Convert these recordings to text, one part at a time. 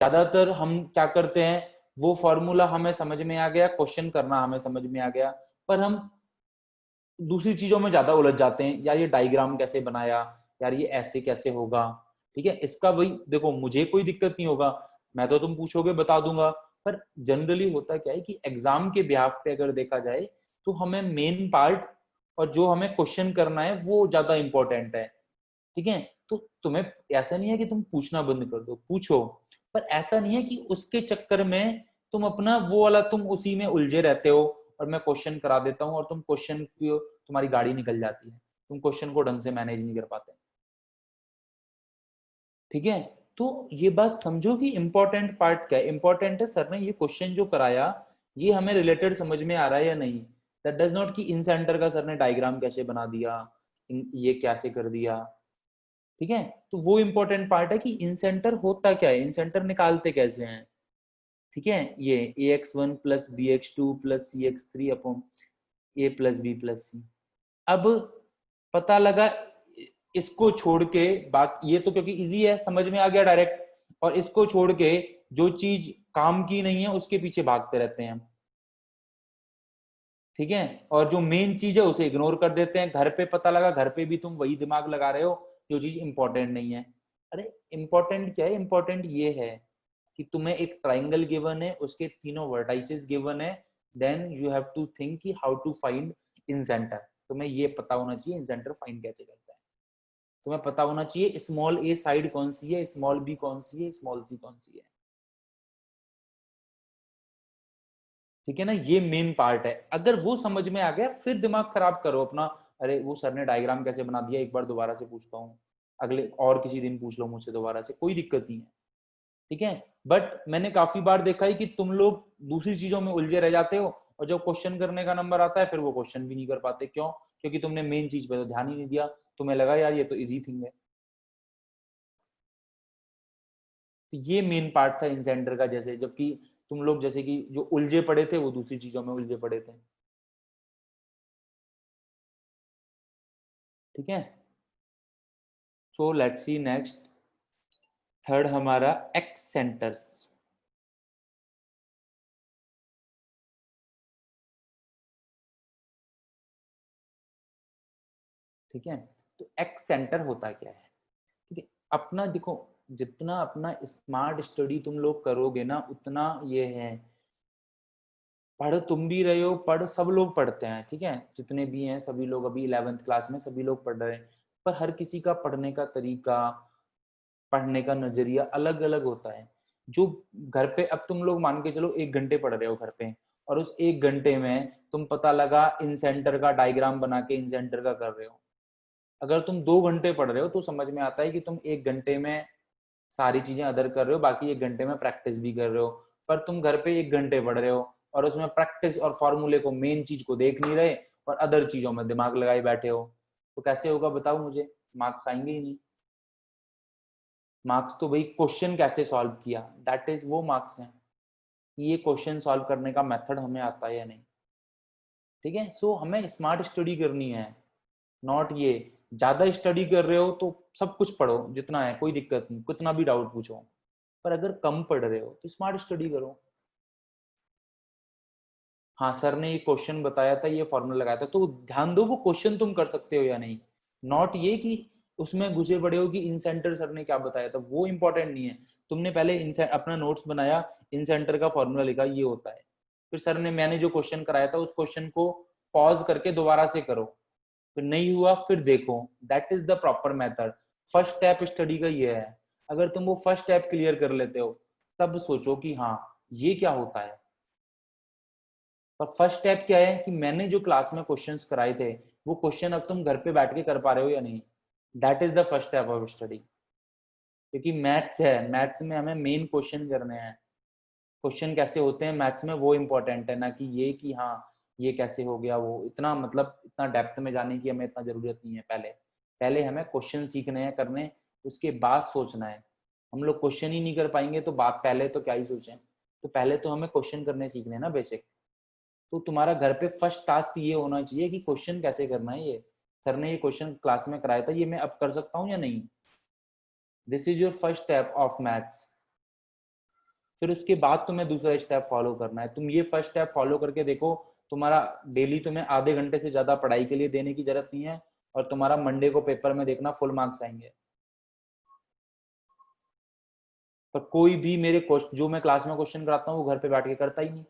ज्यादातर हम क्या करते हैं, वो फॉर्मूला हमें समझ में आ गया, क्वेश्चन करना हमें समझ में आ गया, पर हम दूसरी चीजों में ज्यादा उलझ जाते हैं। यार ये डायग्राम कैसे बनाया, यार ये ऐसे कैसे होगा, ठीक है, इसका भाई देखो मुझे कोई दिक्कत नहीं होगा, मैं तो तुम पूछोगे बता दूंगा, पर जनरली होता क्या है कि एग्जाम के बिहाफ पे अगर देखा जाए तो हमें मेन पार्ट और जो हमें क्वेश्चन करना है वो ज्यादा इंपॉर्टेंट है, ठीक है। तो तुम्हें ऐसा नहीं है कि तुम पूछना बंद कर दो, पूछो, पर ऐसा नहीं है कि उसके चक्कर में तुम अपना वो वाला तुम उसी में उलझे रहते हो और मैं क्वेश्चन करा देता हूँ और तुम क्वेश्चन की तुम्हारी गाड़ी निकल जाती है, तुम क्वेश्चन को ढंग से मैनेज नहीं कर पाते, ठीक है। तो ये बात समझो कि इंपॉर्टेंट पार्ट क्या है, इंपॉर्टेंट है सर ने ये क्वेश्चन जो कराया ये हमें रिलेटेड समझ में आ रहा है या नहीं। दैट डज नॉट कि इन सेंटर का सर ने डायग्राम कैसे बना दिया, ये कैसे कर दिया, ठीक है। तो वो इंपॉर्टेंट पार्ट है कि इन सेंटर होता क्या है, इन सेंटर निकालते कैसे हैं, ठीक है। ये ax1 plus bx2 plus cx3 upon a plus b plus c। अब पता लगा इसको छोड़ के, बाकी ये तो क्योंकि इजी है समझ में आ गया डायरेक्ट, और इसको छोड़ के जो चीज काम की नहीं है उसके पीछे भागते रहते हैं, ठीक है। और जो मेन चीज है उसे इग्नोर कर देते हैं। घर पे पता लगा, घर पे भी तुम वही दिमाग लगा रहे हो जो चीज इंपॉर्टेंट नहीं है। अरे इंपॉर्टेंट क्या है, इंपॉर्टेंट ये है कि तुम्हें एक ट्राइंगल गिवन है, उसके तीनों वर्टाइसेस गिवन है, then you have to think कि how to find incentre. तुम्हें ये पता होना चाहिए इन सेंटर फाइंड कैसे करता है, तुम्हें पता होना चाहिए स्मॉल ए साइड कौन सी है, स्मॉल बी कौन सी है, स्मॉल सी कौन सी है, ठीक है ना। ये मेन पार्ट है, अगर वो समझ में आ गया फिर दिमाग खराब करो अपना। अरे वो सर ने डायग्राम कैसे बना दिया, एक बार दोबारा से पूछता हूँ, अगले और किसी दिन पूछ लो मुझसे दोबारा से, कोई दिक्कत नहीं है, ठीक है। बट मैंने काफी बार देखा है कि तुम लोग दूसरी चीजों में उलझे रह जाते हो और जब क्वेश्चन करने का नंबर आता है फिर वो क्वेश्चन भी नहीं कर पाते। क्यों? क्योंकि तुमने मेन चीज पे तो ध्यान ही नहीं दिया, तुम्हें लगा यार ये तो इजी थिंग है। तो ये मेन पार्ट था इन सेंटर का, जैसे जबकि तुम लोग जैसे कि जो उलझे पड़े थे वो दूसरी चीजों में उलझे पड़े थे, ठीक है। So let's see next, third हमारा एक्स सेंटर्स, ठीक है। तो एक्स सेंटर होता क्या है, ठीक है। अपना देखो, जितना अपना स्मार्ट स्टडी तुम लोग करोगे ना उतना ये है, पढ़ तुम भी रहे हो, पढ़ सब लोग पढ़ते हैं, ठीक है, जितने भी हैं सभी लोग अभी 11th क्लास में सभी लोग पढ़ रहे हैं, पर हर किसी का पढ़ने का तरीका, पढ़ने का नजरिया अलग अलग होता है। जो घर पे अब तुम लोग मान के चलो 1 घंटे पढ़ रहे हो घर पे, और उस 1 घंटे में तुम पता लगा इन सेंटर का डायग्राम बना के इन सेंटर का कर रहे हो। अगर तुम 2 घंटे पढ़ रहे हो तो समझ में आता है कि तुम 1 घंटे में सारी चीजें अदर कर रहे हो, बाकी 1 घंटे में प्रैक्टिस भी कर रहे हो। पर तुम घर पे 1 घंटे पढ़ रहे हो और उसमें प्रैक्टिस और फॉर्मूले को, मेन चीज को देख नहीं रहे और अदर चीजों में दिमाग लगाए बैठे हो, तो कैसे होगा बताओ मुझे, मार्क्स आएंगे ही नहीं। मार्क्स तो भाई क्वेश्चन कैसे सॉल्व किया, दैट इज वो मार्क्स हैं, ये क्वेश्चन सॉल्व करने का मेथड हमें आता है या नहीं, ठीक है। सो हमें स्मार्ट स्टडी करनी है, नॉट ये ज्यादा स्टडी कर रहे हो तो सब कुछ पढ़ो जितना है, कोई दिक्कत नहीं, कितना भी डाउट पूछो, पर अगर कम पढ़ रहे हो तो स्मार्ट स्टडी करो। हाँ सर ने ये क्वेश्चन बताया था, ये फॉर्मूला लगाया था, तो ध्यान दो वो क्वेश्चन तुम कर सकते हो या नहीं, नॉट ये कि उसमें घुसे पड़े हो कि इन सेंटर सर ने क्या बताया था, वो इंपॉर्टेंट नहीं है। तुमने पहले अपना नोट्स बनाया, इन सेंटर का फॉर्मूला लिखा, ये होता है, फिर सर ने मैंने जो क्वेश्चन कराया था उस क्वेश्चन को पॉज करके दोबारा से करो, फिर नहीं हुआ फिर देखो, that is the proper method. First step study का ये है, अगर तुम वो फर्स्ट स्टेप क्लियर कर लेते हो तब सोचो कि हाँ ये क्या होता है। पर फर्स्ट स्टेप क्या है कि मैंने जो क्लास में क्वेश्चंस कराए थे वो क्वेश्चन अब तुम घर पे बैठ के कर पा रहे हो या नहीं, that is the first step of study. क्योंकि मैथ्स है, मैथ्स में हमें मेन क्वेश्चन करने हैं, क्वेश्चन कैसे होते हैं मैथ्स में वो इंपॉर्टेंट है, ना कि ये कि हाँ ये कैसे हो गया, वो इतना मतलब इतना डेप्थ में जाने की हमें इतना जरूरत नहीं है। पहले पहले हमें क्वेश्चन सीखने हैं, करने, उसके बाद सोचना है। हम लोग क्वेश्चन ही नहीं कर पाएंगे तो बात पहले तो क्या ही सोचें, तो पहले तो हमें क्वेश्चन करने सीखने हैं ना बेसिक। तो तुम्हारा घर पे फर्स्ट टास्क ये होना चाहिए कि क्वेश्चन कैसे करना है, ये सर ने ये क्वेश्चन क्लास में कराया था, ये मैं अब कर सकता हूँ या नहीं, this is your first step of maths. फिर उसके बाद तुम्हें दूसरा स्टेप फॉलो करना है। तुम ये फर्स्ट स्टेप फॉलो करके देखो, तुम्हारा डेली तुम्हें आधे घंटे से ज्यादा पढ़ाई के लिए देने की जरूरत नहीं है, और तुम्हारा मंडे को पेपर में देखना फुल मार्क्स आएंगे। पर कोई भी मेरे जो मैं क्लास में क्वेश्चन कराता हूँ वो घर पे बैठ के करता ही नहीं।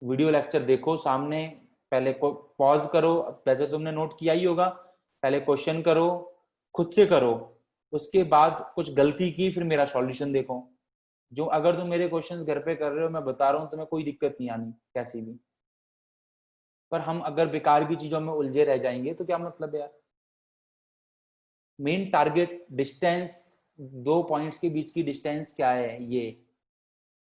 वीडियो लेक्चर देखो सामने, पहले को पॉज करो, वैसे तुमने नोट किया ही होगा, पहले क्वेश्चन करो, खुद से करो, उसके बाद कुछ गलती की फिर मेरा सॉल्यूशन देखो। जो अगर तुम मेरे क्वेश्चंस घर पे कर रहे हो, मैं बता रहा हूँ तुम्हें कोई दिक्कत नहीं आनी कैसी भी। पर हम अगर बेकार की चीजों में उलझे रह जाएंगे तो क्या मतलब है यार। मेन टारगेट डिस्टेंस, दो पॉइंट्स के बीच की डिस्टेंस क्या है ये।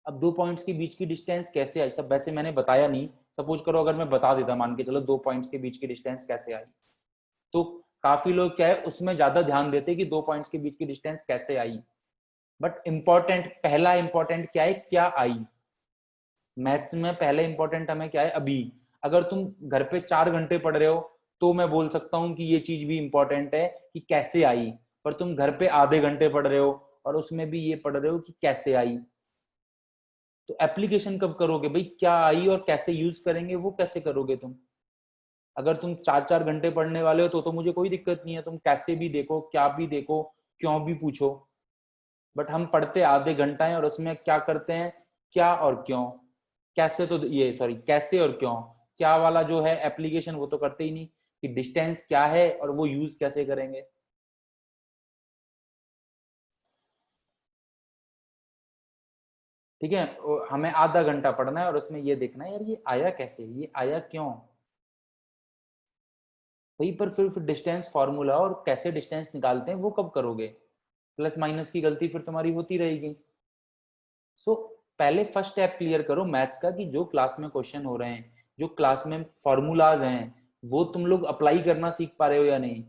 अब दो पॉइंट्स के बीच की डिस्टेंस कैसे आई, सब वैसे मैंने बताया नहीं। सपोज करो अगर मैं बता देता, मान के चलो दो पॉइंट्स के बीच की डिस्टेंस कैसे आई, तो काफी लोग क्या है उसमें ज्यादा ध्यान देते कि दो पॉइंट्स के बीच की डिस्टेंस कैसे आई। बट इंपॉर्टेंट, पहला इंपॉर्टेंट क्या है, क्या आई। मैथ्स में पहले इंपॉर्टेंट हमें क्या है अभी। अगर तुम घर पे 4 घंटे पढ़ रहे हो तो मैं बोल सकता हूँ कि ये चीज भी इंपॉर्टेंट है कि कैसे आई। पर तुम घर पे आधे घंटे पढ़ रहे हो और उसमें भी ये पढ़ रहे हो कि कैसे आई, तो एप्लीकेशन कब करोगे भाई, क्या आई और कैसे यूज करेंगे वो कैसे करोगे तुम। अगर तुम 4 4 घंटे पढ़ने वाले हो तो मुझे कोई दिक्कत नहीं है, तुम कैसे भी देखो, क्या भी देखो, क्यों भी पूछो। बट हम पढ़ते आधे घंटा है और उसमें क्या करते हैं, क्या और क्यों। कैसे तो ये सॉरी कैसे और क्यों, क्या वाला जो है एप्लीकेशन वो तो करते ही नहीं कि डिस्टेंस क्या है और वो यूज कैसे करेंगे। ठीक है, हमें आधा घंटा पढ़ना है और उसमें ये देखना है यार ये आया कैसे, ये आया क्यों। वही पर फिर डिस्टेंस फॉर्मूला और कैसे डिस्टेंस निकालते हैं वो कब करोगे। प्लस माइनस की गलती फिर तुम्हारी होती रहेगी। सो पहले फर्स्ट स्टेप क्लियर करो मैथ्स का कि जो क्लास में क्वेश्चन हो रहे हैं, जो क्लास में फॉर्मूलाज हैं, वो तुम लोग अप्लाई करना सीख पा रहे हो या नहीं।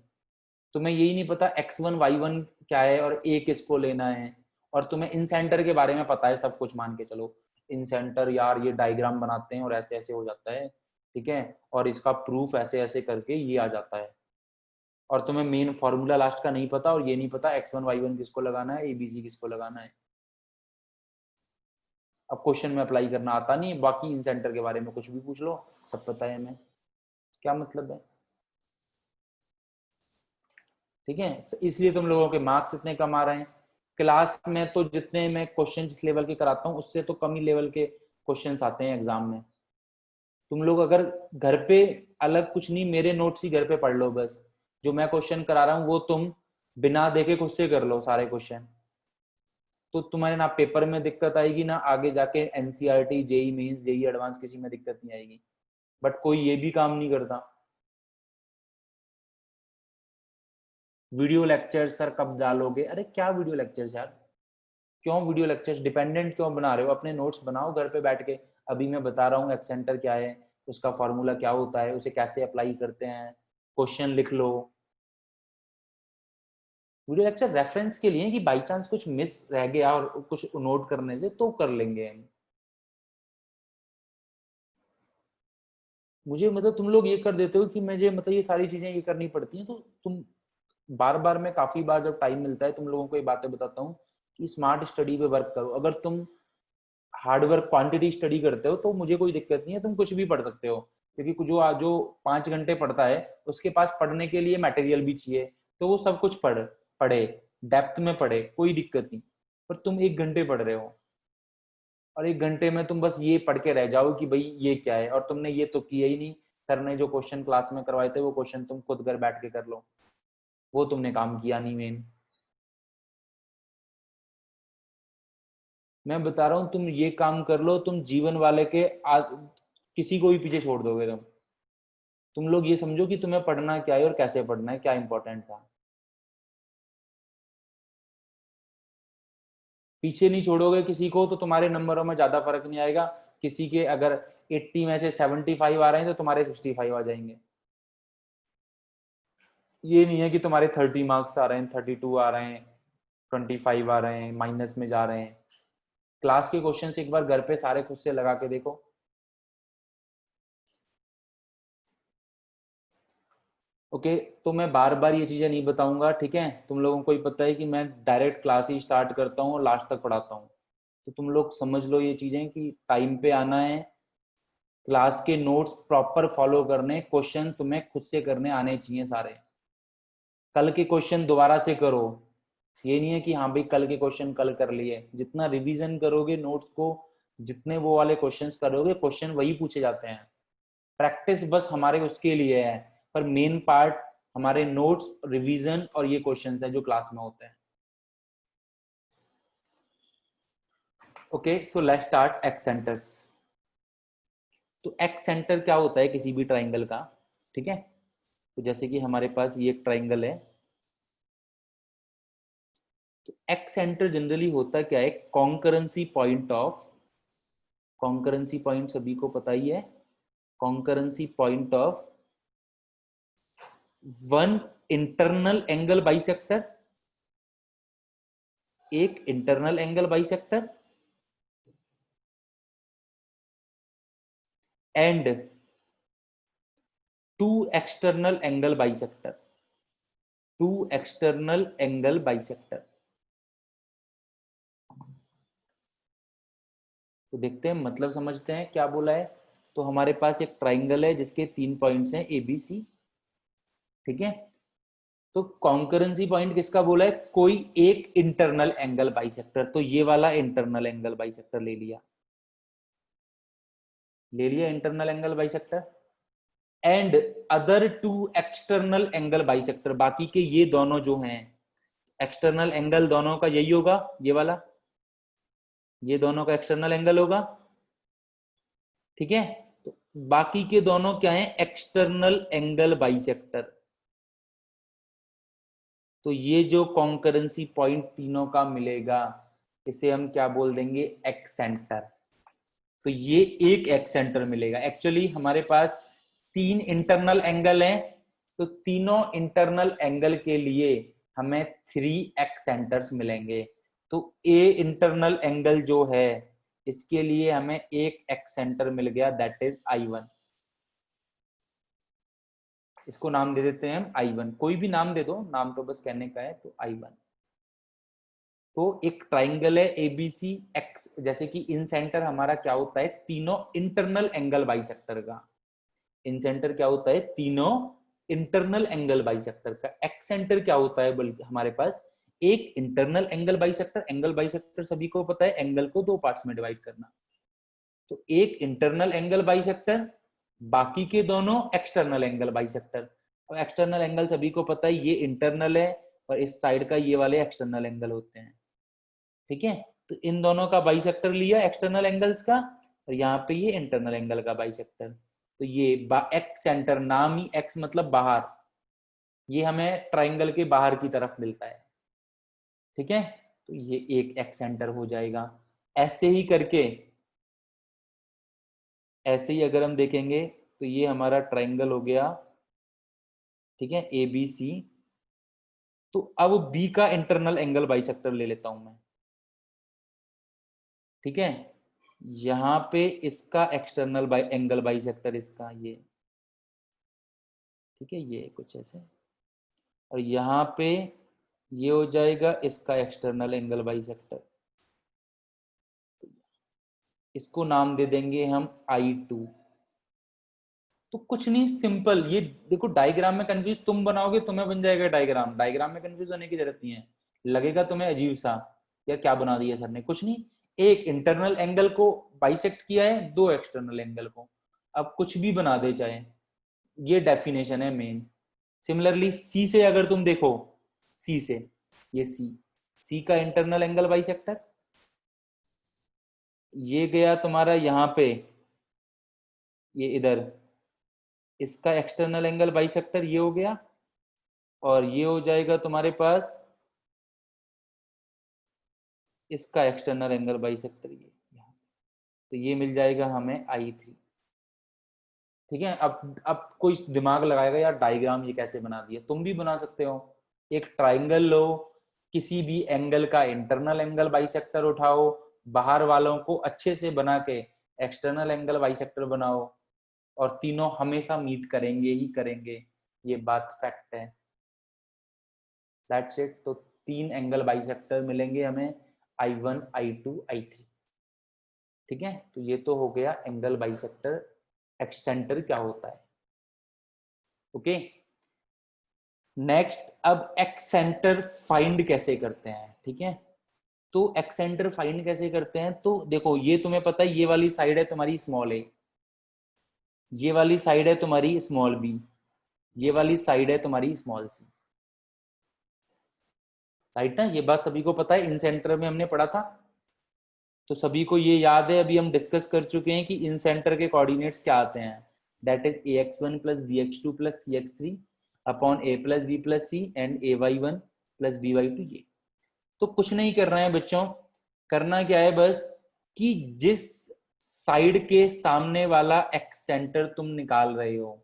तुम्हें यही नहीं पता x1 y1 क्या है और a किसको लेना है, और तुम्हें इन सेंटर के बारे में पता है सब कुछ, मान के चलो इन सेंटर यार ये डायग्राम बनाते हैं और ऐसे ऐसे हो जाता है, ठीक है, और इसका प्रूफ ऐसे ऐसे करके ये आ जाता है। और तुम्हें मेन फॉर्मूला लास्ट का नहीं पता और ये नहीं पता x1 y1 किसको लगाना है, abc किसको लगाना है। अब क्वेश्चन में अप्लाई करना आता नहीं, बाकी इन सेंटर के बारे में कुछ भी पूछ लो सब पता है हमें, क्या मतलब है। ठीक है, इसलिए तुम लोगों के मार्क्स इतने कम आ रहे हैं। क्लास में तो जितने मैं क्वेश्चन जिस लेवल के कराता हूँ उससे तो कम ही लेवल के क्वेश्चंस आते हैं एग्जाम में। तुम लोग अगर घर पे अलग कुछ नहीं, मेरे नोट्स ही घर पे पढ़ लो बस, जो मैं क्वेश्चन करा रहा हूँ वो तुम बिना देखे खुद से कर लो सारे क्वेश्चन, तो तुम्हारे ना पेपर में दिक्कत आएगी ना आगे जाके NCERT JEE Mains JEE advanced किसी में दिक्कत नहीं आएगी। बट कोई ये भी काम नहीं करता। वीडियो लेक्चर सर कब डालोगे, अरे क्या वीडियो लेक्चर्स यार, क्यों वीडियो लेक्चर्स डिपेंडेंट क्यों बना रहे हो, अपने नोट्स बनाओ घर पे बैठ के। अभी मैं बता रहा हूँ एक्सेंटर क्या है, उसका फॉर्मूला क्या होता है, उसे कैसे अप्लाई करते हैं, क्वेश्चन लिख लो। वीडियो लेक्चर रेफरेंस के लिए कि बाई चांस कुछ मिस रह गया और कुछ नोट करने से तो कर लेंगे हम। मुझे मतलब तुम लोग ये कर देते हो कि मुझे मतलब ये सारी चीजें ये करनी पड़ती हैं, तो तुम बार बार मैं काफी बार जब टाइम मिलता है तुम लोगों को ये बातें बताता हूँ कि स्मार्ट स्टडी पे वर्क करो। अगर तुम हार्ड वर्क क्वांटिटी स्टडी करते हो तो मुझे कोई दिक्कत नहीं है, तुम कुछ भी पढ़ सकते हो, क्योंकि जो जो 5 घंटे पढ़ता है उसके पास पढ़ने के लिए मटेरियल भी चाहिए, तो वो सब कुछ पढ़े, डेप्थ में पढ़े, कोई दिक्कत नहीं। पर तुम 1 घंटे पढ़ रहे हो और 1 घंटे में तुम बस ये पढ़ के रह जाओ कि भाई ये क्या है, और तुमने ये तो किया ही नहीं। सर ने जो क्वेश्चन क्लास में करवाए थे वो क्वेश्चन तुम खुद घर बैठ के कर लो, वो तुमने काम किया नहीं मेन। मैं बता रहा हूँ तुम ये काम कर लो, तुम जीवन वाले के किसी को भी पीछे छोड़ दोगे तुम लोग ये समझो कि तुम्हें पढ़ना क्या है और कैसे पढ़ना है, क्या इंपॉर्टेंट था। पीछे नहीं छोड़ोगे किसी को तो तुम्हारे नंबरों में ज्यादा फर्क नहीं आएगा। किसी के अगर 80 में से 75 आ रहे हैं तो तुम्हारे 65 आ जाएंगे। ये नहीं है कि तुम्हारे 30 मार्क्स आ रहे हैं, 32 आ रहे हैं, 25 आ रहे हैं, माइनस में जा रहे हैं। क्लास के क्वेश्चंस एक बार घर पे सारे खुद से लगा के देखो। ओके तो मैं बार बार ये चीजें नहीं बताऊंगा, ठीक है। तुम लोगों को ही पता है कि मैं डायरेक्ट क्लास ही स्टार्ट करता हूँ और लास्ट तक पढ़ाता हूँ, तो तुम लोग समझ लो ये चीजें कि टाइम पे आना है, क्लास के नोट्स प्रॉपर फॉलो करने, क्वेश्चन तुम्हें खुद से करने आने चाहिए सारे। कल के क्वेश्चन दोबारा से करो, ये नहीं है कि हाँ भाई कल के क्वेश्चन कल कर लिए। जितना रिवीजन करोगे नोट्स को, जितने वो वाले क्वेश्चंस करोगे, क्वेश्चन वही पूछे जाते हैं। प्रैक्टिस बस हमारे उसके लिए है, पर मेन पार्ट हमारे नोट्स, रिवीजन और ये क्वेश्चंस है जो क्लास में होते हैं। Okay so let's start x centres. तो एक्स सेंटर क्या होता है किसी भी ट्राइंगल का, ठीक है। तो जैसे कि हमारे पास ये एक ट्राइंगल है, तो एक्स सेंटर जनरली होता क्या है, concurrency point of, concurrency point सभी को पता ही है, concurrency point of one internal angle bisector, एक internal angle bisector and two external angle bisector, two external angle bisector. तो देखते हैं, मतलब समझते हैं क्या बोला है। तो हमारे पास एक ट्राइंगल है जिसके 3 पॉइंट्स हैं ए बी सी, ठीक है। तो कॉन्करेंसी पॉइंट किसका बोला है, कोई एक इंटरनल एंगल बाइसेक्टर, तो ये वाला इंटरनल एंगल बाइसेक्टर ले लिया, ले लिया internal angle bisector and other two external angle bisector, बाकी के ये दोनों जो हैं एक्सटर्नल एंगल दोनों का यही होगा, ये वाला, ये दोनों का एक्सटर्नल एंगल होगा, ठीक है। तो बाकी के दोनों क्या है, एक्सटर्नल एंगल बाइसेक्टर। तो ये जो कॉन्करेंसी पॉइंट तीनों का मिलेगा, इसे हम क्या बोल देंगे, एक्स सेंटर। तो ये एक एक्स सेंटर मिलेगा। एक्चुअली हमारे पास 3 इंटरनल एंगल हैं, तो तीनों इंटरनल एंगल के लिए हमें 3 एक्स सेंटर्स मिलेंगे। तो ए इंटरनल एंगल जो है, इसके लिए हमें एक एक्स सेंटर मिल गया, दैट इज I1। इसको नाम दे देते हैं हम I1, कोई भी नाम दे दो, नाम तो बस कहने का है, तो I1। तो एक ट्राइंगल है एबीसी एक्स, जैसे कि इन सेंटर हमारा क्या होता है, तीनों इंटरनल एंगल बाइसेक्टर का। इन सेंटर क्या होता है, तीनों इंटरनल एंगल बाइसेक्टर का। एक्स सेंटर क्या होता है, बल्कि हमारे पास एक internal angle bisector. Angle bisector सभी को पता है, एंगल को 2 पार्ट्स में डिवाइड करना। तो एक इंटरनल एंगल बाइसेक्टर, बाकी के दोनों एक्सटर्नल एंगल बाइसेक्टर। अब एक्सटर्नल एंगल सभी को पता है, ये इंटरनल है और इस साइड का ये वाले एक्सटर्नल एंगल होते हैं, ठीक है। तो इन दोनों का बाइसेक्टर लिया एक्सटर्नल एंगल्स का, और यहाँ पे ये इंटरनल एंगल का बाइसेक्टर। तो ये एक्स सेंटर, नाम ही एक्स मतलब बाहर, ये हमें ट्राइंगल के बाहर की तरफ मिलता है, ठीक है। तो ये एक एक्स सेंटर हो जाएगा। ऐसे ही करके, ऐसे ही अगर हम देखेंगे तो ये हमारा ट्राइंगल हो गया, ठीक है, ए बी सी। तो अब बी का इंटरनल एंगल बाइसेक्टर ले लेता हूं मैं, ठीक है। यहाँ पे इसका एक्सटर्नल एंगल बाइसेक्टर, इसका ये, ठीक है, ये कुछ ऐसे। और यहाँ पे ये हो जाएगा इसका एक्सटर्नल एंगल बाइसेक्टर, इसको नाम दे देंगे हम I2। तो कुछ नहीं, सिंपल, ये देखो डायग्राम में कंफ्यूज तुम बनाओगे, तुम्हें बन जाएगा डायग्राम, डायग्राम में कंफ्यूज होने की जरूरत नहीं है। लगेगा तुम्हें अजीब सा, या क्या बना दिया सर ने, कुछ नहीं। एक इंटरनल एंगल को बाइसेक्ट किया है, 2 एक्सटर्नल एंगल को, अब कुछ भी बना दे चाहे। ये डेफिनेशन है मेन। सिमिलरली सी से अगर तुम देखो, सी से, ये सी, सी का इंटरनल एंगल बाइसेक्टर, ये गया तुम्हारा यहाँ पे, ये इधर, इसका एक्सटर्नल एंगल बाइसेक्टर ये हो गया, और ये हो जाएगा तुम्हारे पास इसका एक्सटर्नल एंगल बाइसेक्टर ये, तो ये मिल जाएगा हमें I3, ठीक है। अब कोई दिमाग लगाएगा यार डायग्राम ये कैसे बना दिया, तुम भी बना सकते हो। एक ट्राइंगल लो, किसी भी एंगल का इंटरनल एंगल बाइसेक्टर उठाओ, बाहर वालों को अच्छे से बना के एक्सटर्नल एंगल बाइसेक्टर बनाओ, और तीनों हमेशा मीट करेंगे ही करेंगे। ये बात फैक्ट है। That's it. तो 3 एंगल बाइसेक्टर मिलेंगे हमें, I1, I2, I3। ठीक है, तो ये तो हो गया एंगल बाइसेक्टर एक्सेंटर क्या होता है। ओके, नेक्स्ट अब एक्सेंटर फाइंड कैसे करते हैं। ठीक है, तो एक्सेंटर फाइंड कैसे करते हैं, तो देखो ये तुम्हें पता है, ये वाली साइड है तुम्हारी स्मॉल ए, ये वाली साइड है तुम्हारी स्मॉल बी, ये वाली साइड है तुम्हारी स्मॉल सी। राइट ना, ये बात सभी को पता है, इन सेंटर में हमने पढ़ा था, तो सभी को ये याद है। अभी हम डिस्कस कर चुके हैं कि इन सेंटर के कोऑर्डिनेट्स क्या आते हैं, that is ax1 plus bx2 plus cx3 upon a plus b plus c and ay1 plus by2। ये तो कुछ नहीं कर रहे हैं बच्चों, करना क्या है बस कि जिस साइड के सामने वाला एक्स सेंटर तुम निकाल रहे हो,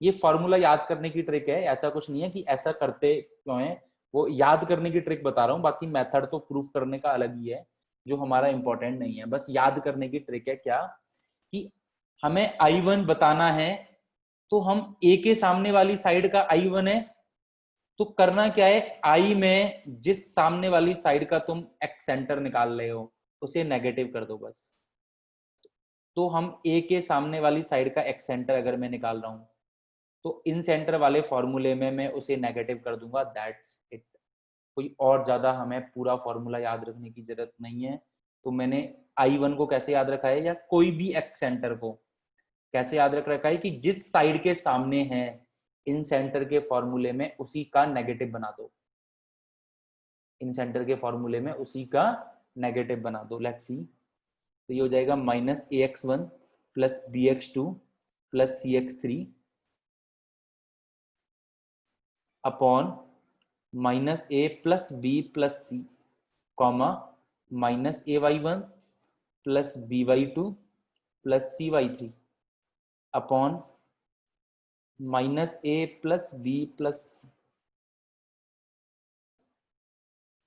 ये फॉर्मूला याद करने की ट्रिक है, ऐसा कुछ नहीं है कि ऐसा करते क्यों है, वो याद करने की ट्रिक बता रहा हूँ, बाकी मेथड तो प्रूफ करने का अलग ही है जो हमारा इंपॉर्टेंट नहीं है। बस याद करने की ट्रिक है क्या, कि हमें I1 बताना है, तो हम A के सामने वाली साइड का I1 है, तो करना क्या है, I में जिस सामने वाली साइड का तुम एक्स सेंटर निकाल रहे हो उसे नेगेटिव कर दो बस। तो हम A के सामने वाली साइड का एक्स सेंटर अगर मैं निकाल रहा हूं, तो इन सेंटर वाले फॉर्मूले में मैं उसे नेगेटिव कर दूंगा, दैट्स इट। कोई और ज्यादा हमें पूरा फॉर्मूला याद रखने की जरूरत नहीं है। तो मैंने I1 को कैसे याद रखा है, या कोई भी एक्स सेंटर को कैसे याद रख रखा है, कि जिस साइड के सामने है इन सेंटर के फॉर्मूले में उसी का नेगेटिव बना दो, इन सेंटर के फॉर्मूले में उसी का नेगेटिव बना दो। लेट्स सी, तो ये हो जाएगा minus ax1 plus bx2 plus cx3 upon minus a plus b plus c comma minus ay1 plus by2 plus cy3 upon minus a plus b plus c।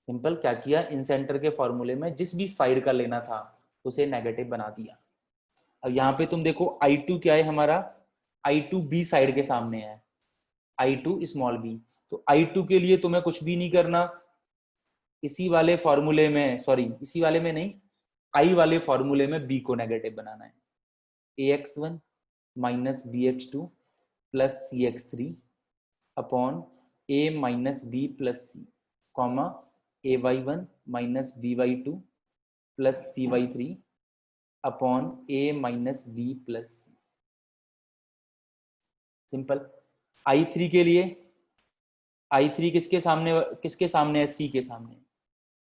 Simple, क्या किया, इन centre के फॉर्मूले में जिस भी साइड का लेना था उसे नेगेटिव बना दिया। अब यहाँ पे तुम देखो I2 क्या है हमारा, I2 B साइड के सामने है, I2 स्मॉल b, तो I2 के लिए तुम्हें कुछ भी नहीं करना, इसी वाले फॉर्मूले में, सॉरी इसी वाले में नहीं, I वाले फॉर्मूले में B को नेगेटिव बनाना है। ax1 minus bx2 plus cx3 upon a minus b plus c comma ay1 minus by2 plus cy3 upon a minus b plus c। Simple. I3 के लिए, I3 किसके सामने है, C के सामने,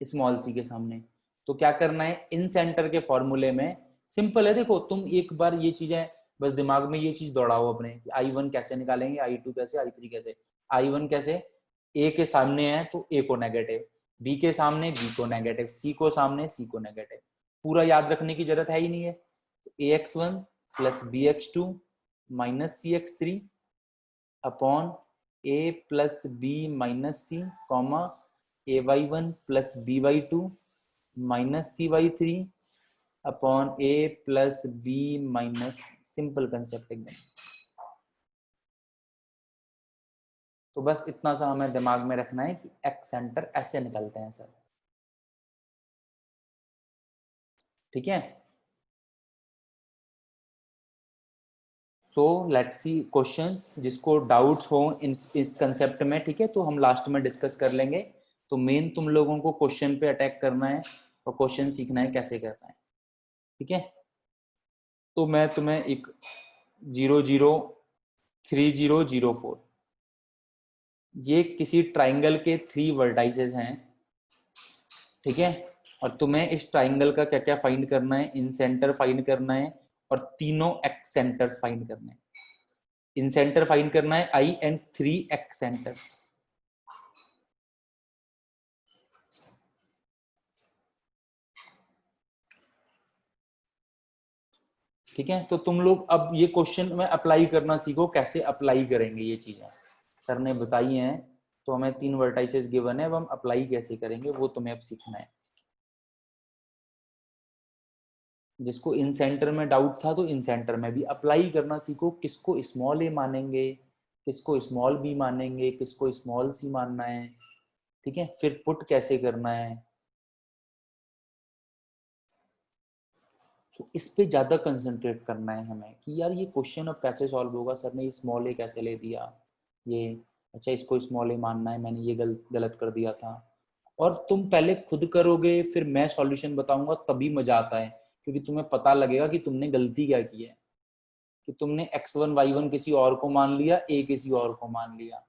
स्मॉल c के सामने। तो क्या करना है, इन सेंटर के फॉर्मूले में सिंपल है, देखो तुम एक बार ये चीजें बस दिमाग में ये चीज दौड़ाओ अपने, I1 कैसे निकालेंगे, I2 कैसे, I3 कैसे। I1 कैसे, A के सामने है तो A को नेगेटिव, B के सामने B को नेगेटिव, C को सामने C को नेगेटिव। पूरा याद रखने की जरूरत है ही नहीं है। तो ax1 plus bx2 minus cx3 upon a plus b minus c comma ay1 plus by2 minus cy3 upon a plus b minus. Simple concept एकदम। तो बस इतना सा हमें दिमाग में रखना है कि एक्स सेंटर ऐसे निकलते हैं सर। ठीक है, सो लेट्स सी क्वेश्चंस, जिसको डाउट्स हो इस कंसेप्ट में, ठीक है, तो हम लास्ट में डिस्कस कर लेंगे। तो मेन तुम लोगों को क्वेश्चन पे अटैक करना है और क्वेश्चन सीखना है कैसे करना है। ठीक है, तो मैं तुम्हें एक 0 0 30 0 4, ये किसी ट्राइंगल के 3 वर्टाइसेस हैं। ठीक है, और तुम्हें इस ट्राइंगल का क्या क्या फाइंड करना है, इन सेंटर फाइंड करना है और तीनों एक्स सेंटर्स फाइंड करने हैं। इन सेंटर फाइंड करना है I एंड 3 एक्स सेंटर्स। ठीक है, तो तुम लोग अब ये क्वेश्चन में अप्लाई करना सीखो, कैसे अप्लाई करेंगे ये चीजें सर ने बताई हैं। तो हमें 3 वर्टाइसेस गिवन है, अब हम अप्लाई कैसे करेंगे वो तुम्हें अब सीखना है। जिसको इन सेंटर में डाउट था तो इन सेंटर में भी अप्लाई करना सीखो, किसको स्मॉल ए मानेंगे, किसको स्मॉल बी मानेंगे, किसको स्मॉल सी मानना है, ठीक है, फिर पुट कैसे करना है। तो इस पे ज्यादा कंसंट्रेट करना है हमें कि यार ये क्वेश्चन अब कैसे सॉल्व होगा, सर ने ये स्मॉल ए कैसे ले दिया, ये अच्छा इसको स्मॉल ए मानना है, मैंने ये गलत कर दिया था। और तुम पहले खुद करोगे फिर मैं सॉल्यूशन बताऊंगा तभी मजा आता है, क्योंकि तुम्हें पता लगेगा कि तुमने गलती क्या की है, कि तुमने x1 y1 किसी और को मान लिया, ए किसी और को मान लिया।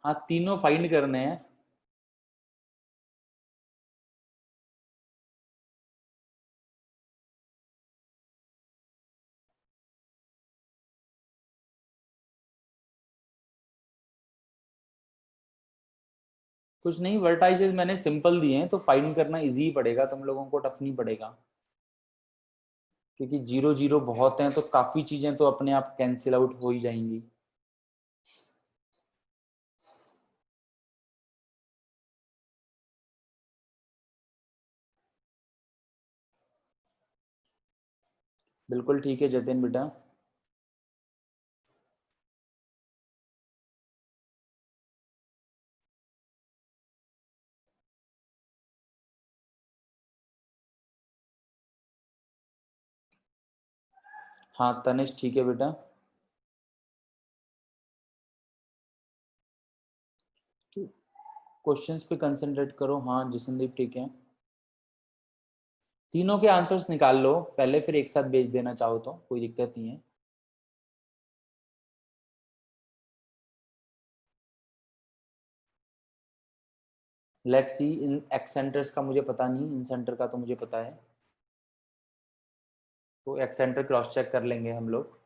हाँ तीनों फाइंड करने हैं। कुछ नहीं, वर्टाइसेस मैंने सिंपल दिए हैं तो फाइंड करना इजी पड़ेगा, तुम लोगों को टफ नहीं पड़ेगा, क्योंकि 0 0 बहुत हैं तो काफी चीजें तो अपने आप कैंसिल आउट हो ही जाएंगी। बिल्कुल ठीक है जतिन बेटा। हाँ तनिष ठीक है बेटा। तो क्वेश्चंस पे कंसंट्रेट करो। हाँ जिसनदीप ठीक है। तीनों के आंसर्स निकाल लो पहले, फिर एक साथ भेज देना चाहो तो कोई दिक्कत नहीं है। Let's see, in x centres का मुझे पता नहीं, इन सेंटर का तो मुझे पता है, तो एक्स सेंटर क्रॉस चेक कर लेंगे हम लोग।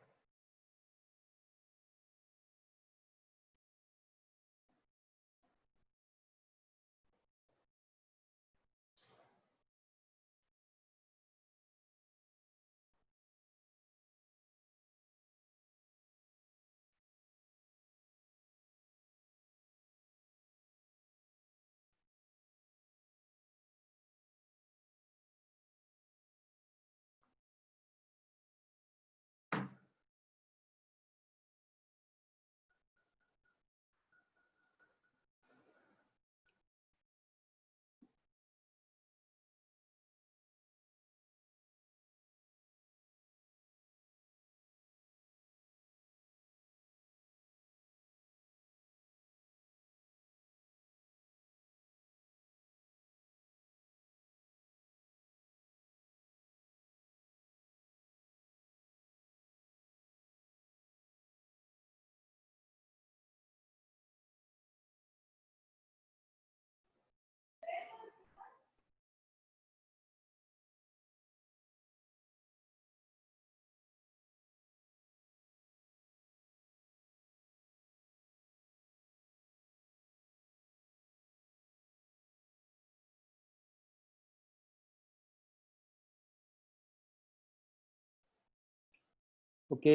ओके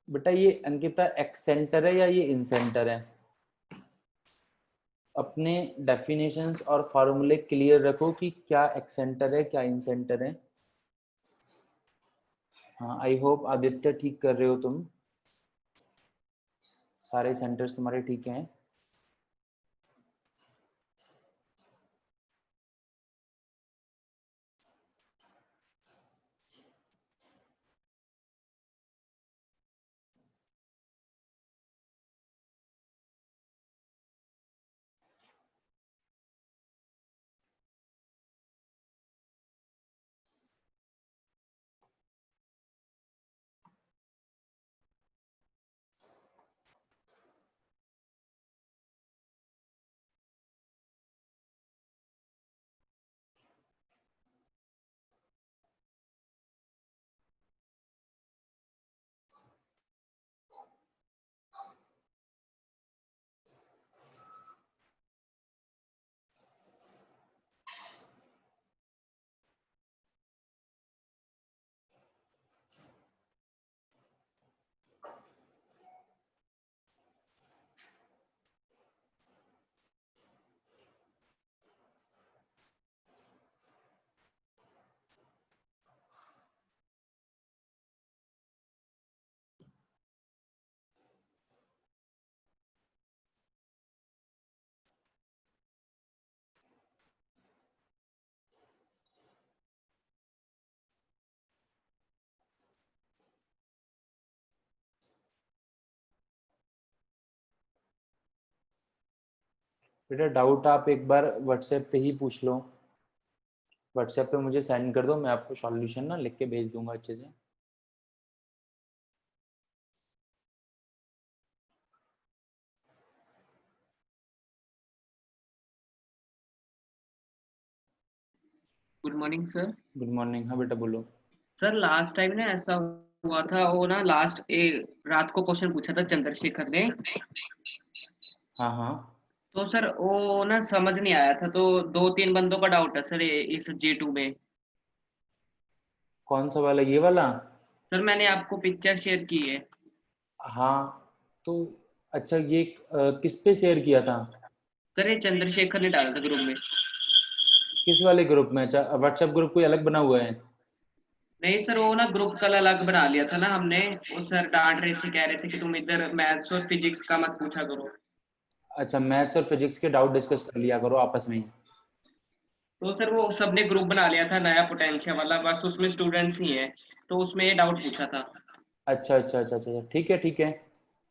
बेटा, ये अंकिता एक्स सेंटर है या ये इन सेंटर है? अपने डेफिनेशंस और फार्मूले क्लियर रखो कि क्या एक्स सेंटर है क्या इन सेंटर है। हाँ आई होप आदित्य ठीक कर रहे हो तुम, सारे सेंटर्स तुम्हारे ठीक हैं। बेटा डाउट आप एक बार व्हाट्सएप पे ही पूछ लो, व्हाट्सएप पे मुझे सेंड कर दो, मैं आपको सॉल्यूशन ना लिख के भेज दूंगा अच्छे से। Good morning sir. Good morning. हाँ बेटा बोलो। सर लास्ट टाइम ना ऐसा हुआ था, वो ना लास्ट रात को क्वेश्चन पूछा था चंद्रशेखर ने। हाँ हाँ। तो सर वो ना समझ नहीं आया था, तो दो तीन बंदों का डाउट है सर इस J2 में। कौन सा वाला, ये वाला? सर मैंने आपको पिक्चर शेयर की है। हाँ तो अच्छा, ये किस पे शेयर किया था? सर ये चंद्रशेखर ने डाला था ग्रुप में। किस वाले ग्रुप में? अच्छा, व्हाट्सएप ग्रुप कोई अलग बना हुआ है? नहीं सर, वो ना ग्रुप कल अलग बना लिया था ना हमने। वो सर डांट रहे थे, कह रहे थे कि तुम इधर मैथ्स और फिजिक्स का मत पूछा करो। अच्छा, मैथ्स और फिजिक्स के डाउट डिस्कस कर लिया करो आपस में ही। तो सर वो सबने ग्रुप बना लिया था नया पोटेंशियल वाला, बस उसमें स्टूडेंट्स नहीं है, तो उसमें ये डाउट पूछा था। अच्छा अच्छा अच्छा अच्छा, ठीक है ठीक है।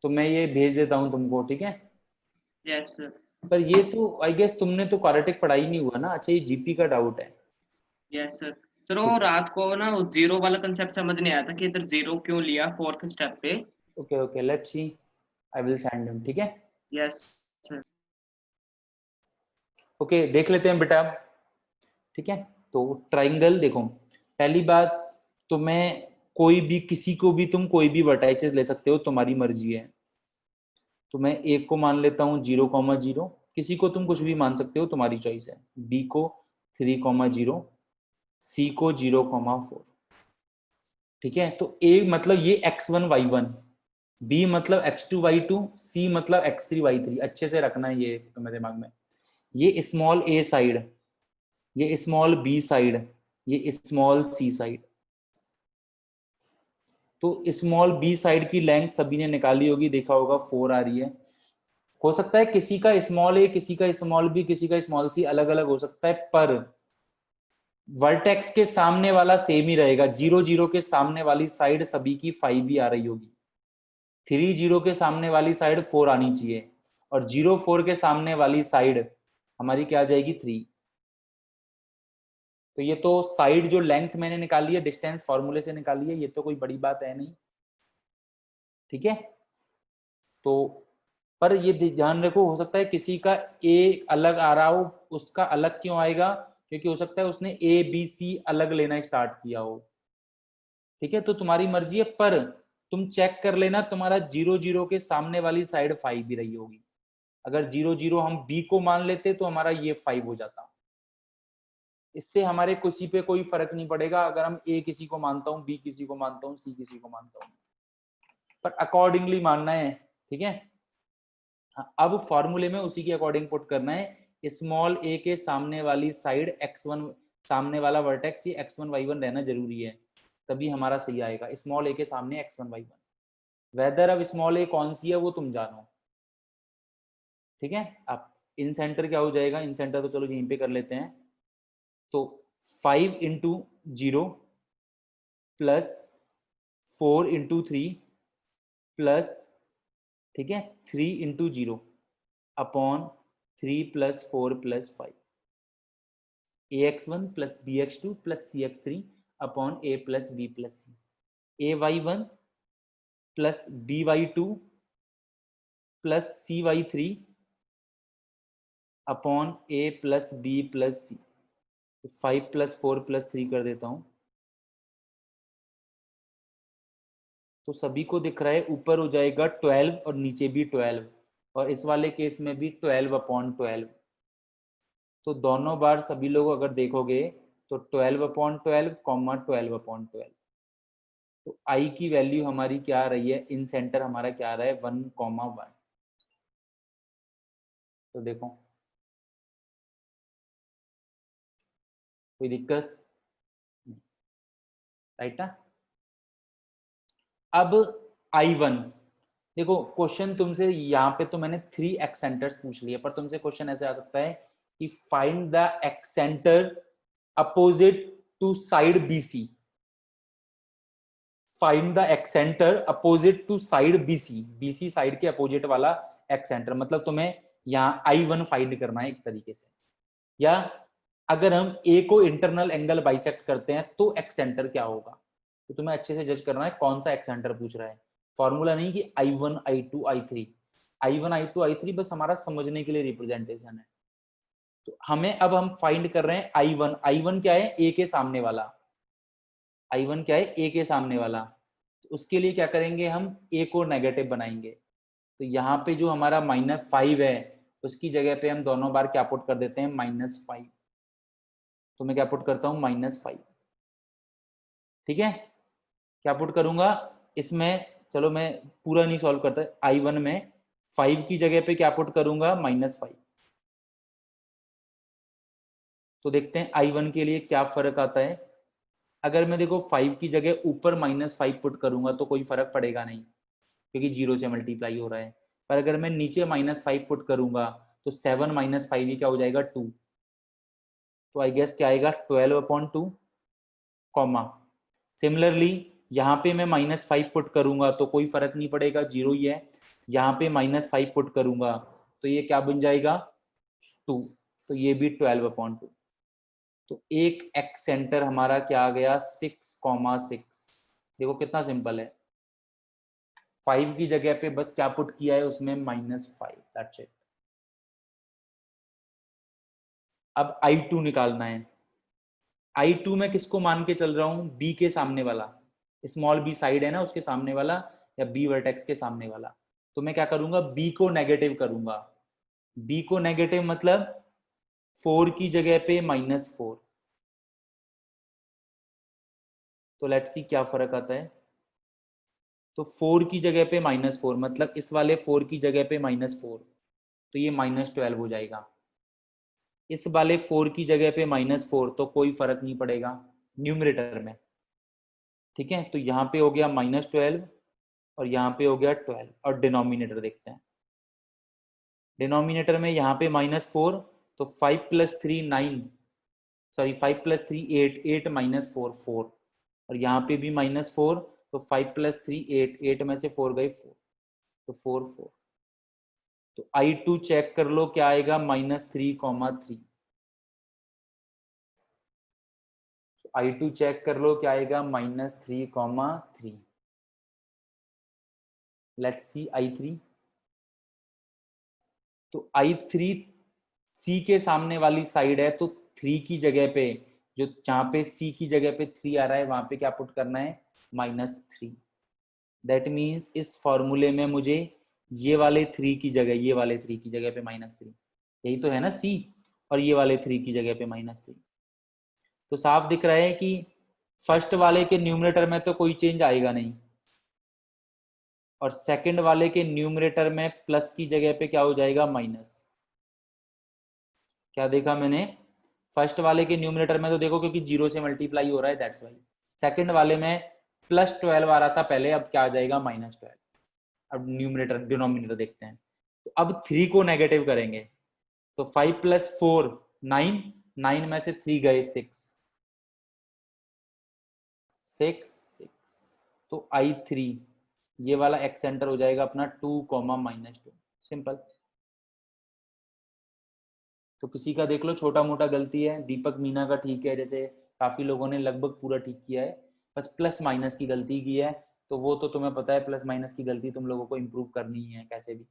तो मैं ये भेज देता हूँ तुमको, ठीक है। Yes sir. पर ये तो आई गेस तुमने तो क्वाड्रेटिक पढ़ाई नहीं हुआ ना। अच्छा, ये जीपी का डाउट है। Yes sir. सर वो ठीक है। रात को ना वो जीरो वाला कंसेप्ट समझ नहीं आया था कि इधर जीरो क्यों लिया फोर्थ स्टेप पे। Okay okay, let's see. I will send him, ठीक है। Yes sir. ओके, देख लेते हैं बेटा। ठीक है। तो ट्राइंगल देखो, पहली बात तो मैं कोई भी, किसी को भी तुम कोई भी वर्टाइसेस ले सकते हो, तुम्हारी मर्जी है। तो मैं एक को मान लेता हूँ 0,0, किसी को तुम कुछ भी मान सकते हो, तुम्हारी चॉइस है। बी को 3,0, सी को 0,4। ठीक है। तो ए मतलब ये x1 y1, बी मतलब x2 y2, सी मतलब x3 y3। अच्छे से रखना है ये तुम्हारे दिमाग में। ये स्मॉल ए साइड, ये स्मॉल बी साइड, ये स्मॉल सी साइड। तो स्मॉल बी साइड की लेंथ सभी ने निकाली होगी, देखा होगा 4 आ रही है। हो सकता है किसी का स्मॉल ए, किसी का स्मॉल बी, किसी का स्मॉल सी अलग अलग हो सकता है, पर वर्टेक्स के सामने वाला सेम ही रहेगा। 0 0 के सामने वाली साइड सभी की 5 भी आ रही होगी। 3 0 के सामने वाली साइड 4 आनी चाहिए, और 0 4 के सामने वाली साइड हमारी क्या आ जाएगी, 3। तो ये तो साइड जो लेंथ मैंने निकाली है डिस्टेंस फॉर्मूले से निकाली है, ये तो कोई बड़ी बात है नहीं। ठीक है। तो पर ये ध्यान रखो, हो सकता है किसी का ए अलग आ रहा हो, उसका अलग क्यों आएगा, क्योंकि हो सकता है उसने ए बी सी अलग लेना स्टार्ट किया हो। ठीक है। तो तुम्हारी मर्जी है, पर तुम चेक कर लेना तुम्हारा 0 0 के सामने वाली साइड 5 भी रही होगी। अगर 0 0 हम बी को मान लेते तो हमारा ये 5 हो जाता। इससे हमारे किसी पे कोई फर्क नहीं पड़ेगा अगर हम ए किसी को मानता हूँ, बी किसी को मानता हूँ, सी किसी को मानता हूँ, पर अकॉर्डिंगली मानना है। ठीक है। अब फॉर्मूले में उसी के अकॉर्डिंग पुट करना है। स्मॉल ए के सामने वाली साइड x1, सामने वाला वर्टेक्स ये x1 y1 रहना जरूरी है, तभी हमारा सही आएगा। स्मॉल ए के सामने x1 y1, वेदर अब स्मॉल ए कौन सी है वो तुम जानो। ठीक है। अब इन सेंटर क्या हो जाएगा, इन सेंटर तो चलो यहीं पे कर लेते हैं। तो 5 × 0 प्लस 4 × 3 प्लस, ठीक है, 3 × 0 upon 3 + 4 + 5, ax1 plus bx2 plus cx3 upon a plus b plus c, ay1 plus by2 plus cy3 upon a plus b plus c। 5 + 4 + 3 कर देता हूं, तो सभी को दिख रहा है ऊपर हो जाएगा 12 और नीचे भी 12, और इस वाले केस में भी 12/12। तो दोनों बार सभी लोग अगर देखोगे तो 12/12, 12/12। तो आई की वैल्यू हमारी क्या आ रही है, इन सेंटर हमारा क्या आ रहा है, 1,1। तो देखो कोई दिक्कत, राइट ना। अब I1 देखो, क्वेश्चन तुमसे यहाँ पे तो मैंने 3 x सेंटर्स पूछ लिए, पर तुमसे क्वेश्चन ऐसे आ सकता है कि find the x centre opposite to side BC। Find the x centre opposite to side BC, BC side के अपोजिट वाला x सेंटर। मतलब तुम्हें यहाँ I1 फाइंड करना है एक तरीके से। या अगर हम A को इंटरनल एंगल बाइसेक्ट करते हैं तो एक्स सेंटर क्या होगा, तो तुम्हें अच्छे से जज करना है कौन सा एक्स सेंटर पूछ रहा है। फॉर्मूला नहीं कि I1 I2 I3, I1 I2 I3 बस हमारा समझने के लिए रिप्रेजेंटेशन है। तो हमें अब हम फाइंड कर रहे हैं I1, I1 क्या है, A के सामने वाला, I1 क्या है, A के सामने वाला। तो उसके लिए क्या करेंगे, हम A को नेगेटिव बनाएंगे। तो यहाँ पे जो हमारा -5 है उसकी जगह पे हम दोनों बार क्या पुट कर देते हैं, -5। तो मैं क्या पुट करता हूँ, -5। ठीक है, क्या पुट करूंगा इसमें, चलो मैं पूरा नहीं सॉल्व करता, I1 में 5 की जगह पे क्या पुट करूंगा, -5। तो देखते हैं I1 के लिए क्या फर्क आता है। अगर मैं देखो 5 की जगह ऊपर -5 पुट करूंगा तो कोई फर्क पड़ेगा नहीं, क्योंकि 0 से मल्टीप्लाई हो रहा है। पर अगर मैं नीचे -5 पुट करूंगा तो 7 - 5 ही क्या हो जाएगा, 2। तो आई गेस क्या आएगा, 12/2, कॉमा। सिमिलरली यहाँ पे मैं -5 पुट करूंगा तो कोई फर्क नहीं पड़ेगा, 0 ही है। यहाँ पे -5 पुट करूंगा तो ये क्या बन जाएगा, 2। तो ये भी 12/2। तो एक एक्स सेंटर हमारा क्या आ गया, 6,6। देखो कितना सिंपल है, 5 की जगह पे बस क्या पुट किया है उसमें, -5, दैट्स इट। अब I2 निकालना है। I2 में किसको मान के चल रहा हूं, B के सामने वाला, स्मॉल b साइड है ना उसके सामने वाला, या B वर्टेक्स के सामने वाला। तो मैं क्या करूंगा, B को नेगेटिव करूंगा। B को नेगेटिव मतलब 4 की जगह पे -4। तो लेट्स सी क्या फर्क आता है। तो 4 की जगह पे -4 मतलब इस वाले 4 की जगह पे -4, तो ये -12 हो जाएगा। इस वाले 4 की जगह पे -4 तो कोई फर्क नहीं पड़ेगा न्यूमरेटर में। ठीक है, तो यहाँ पे हो गया -12 और यहाँ पे हो गया 12। और डिनोमिनेटर देखते हैं, डिनोमिनेटर में यहाँ पे -4, तो 5 + 3 9, सॉरी 5 + 3 8, 8 - 4 4। और यहाँ पे भी -4, तो 5 + 3 8, 8 में से 4 गए 4, तो 4 4। तो I2 चेक कर लो क्या आएगा, -3,3। I2 चेक कर लो क्या आएगा, -3,3। Let's see I3। तो I3 C के सामने वाली साइड है, तो 3 की जगह पे, जो जहां पे C की जगह पे 3 आ रहा है वहां पे क्या पुट करना है, -3। दैट मीन्स इस फॉर्मूले में मुझे ये वाले 3 की जगह, ये वाले 3 की जगह पे -3, यही तो है ना C, और ये वाले 3 की जगह पे -3। तो साफ दिख रहा है कि फर्स्ट वाले के न्यूमरेटर में तो कोई चेंज आएगा नहीं, और सेकंड वाले के न्यूमरेटर में प्लस की जगह पे क्या हो जाएगा, माइनस। क्या देखा मैंने, फर्स्ट वाले के न्यूमरेटर में तो देखो क्योंकि 0 से मल्टीप्लाई हो रहा है दैट्स वाई। सेकंड वाले में +12 आ रहा था पहले, अब क्या आ जाएगा, -12। अब न्यूमरेटर डिनोमिनेटर देखते हैं। तो अब 3 को नेगेटिव करेंगे, तो 5 + 4 9, 9 में से 3 गए 6 6 6। तो I3 ये वाला एक्स सेंटर हो जाएगा अपना 2, -2। सिंपल। तो किसी का देख लो छोटा मोटा गलती है, दीपक मीना का ठीक है, जैसे काफी लोगों ने लगभग पूरा ठीक किया है, बस प्लस माइनस की गलती की है। तो वो तो तुम्हें पता है, प्लस माइनस की गलती तुम लोगों को इम्प्रूव करनी है कैसे भी।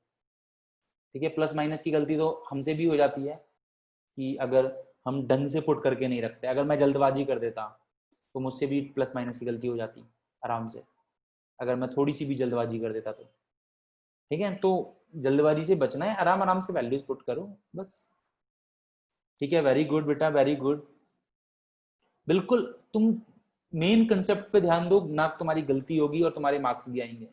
ठीक है, प्लस माइनस की गलती तो हमसे भी हो जाती है कि अगर हम ढंग से पुट करके नहीं रखते, अगर मैं जल्दबाजी कर देता तो मुझसे भी प्लस माइनस की गलती हो जाती आराम से, अगर मैं थोड़ी सी भी जल्दबाजी कर देता तो। ठीक है, तो जल्दबाजी से बचना है, आराम आराम से वैल्यूज पुट करो बस। ठीक है, वेरी गुड बेटा, वेरी गुड। बिल्कुल, तुम मेन कंसेप्ट पे ध्यान दो ना, तुम्हारी गलती होगी और तुम्हारे मार्क्स भी आएंगे।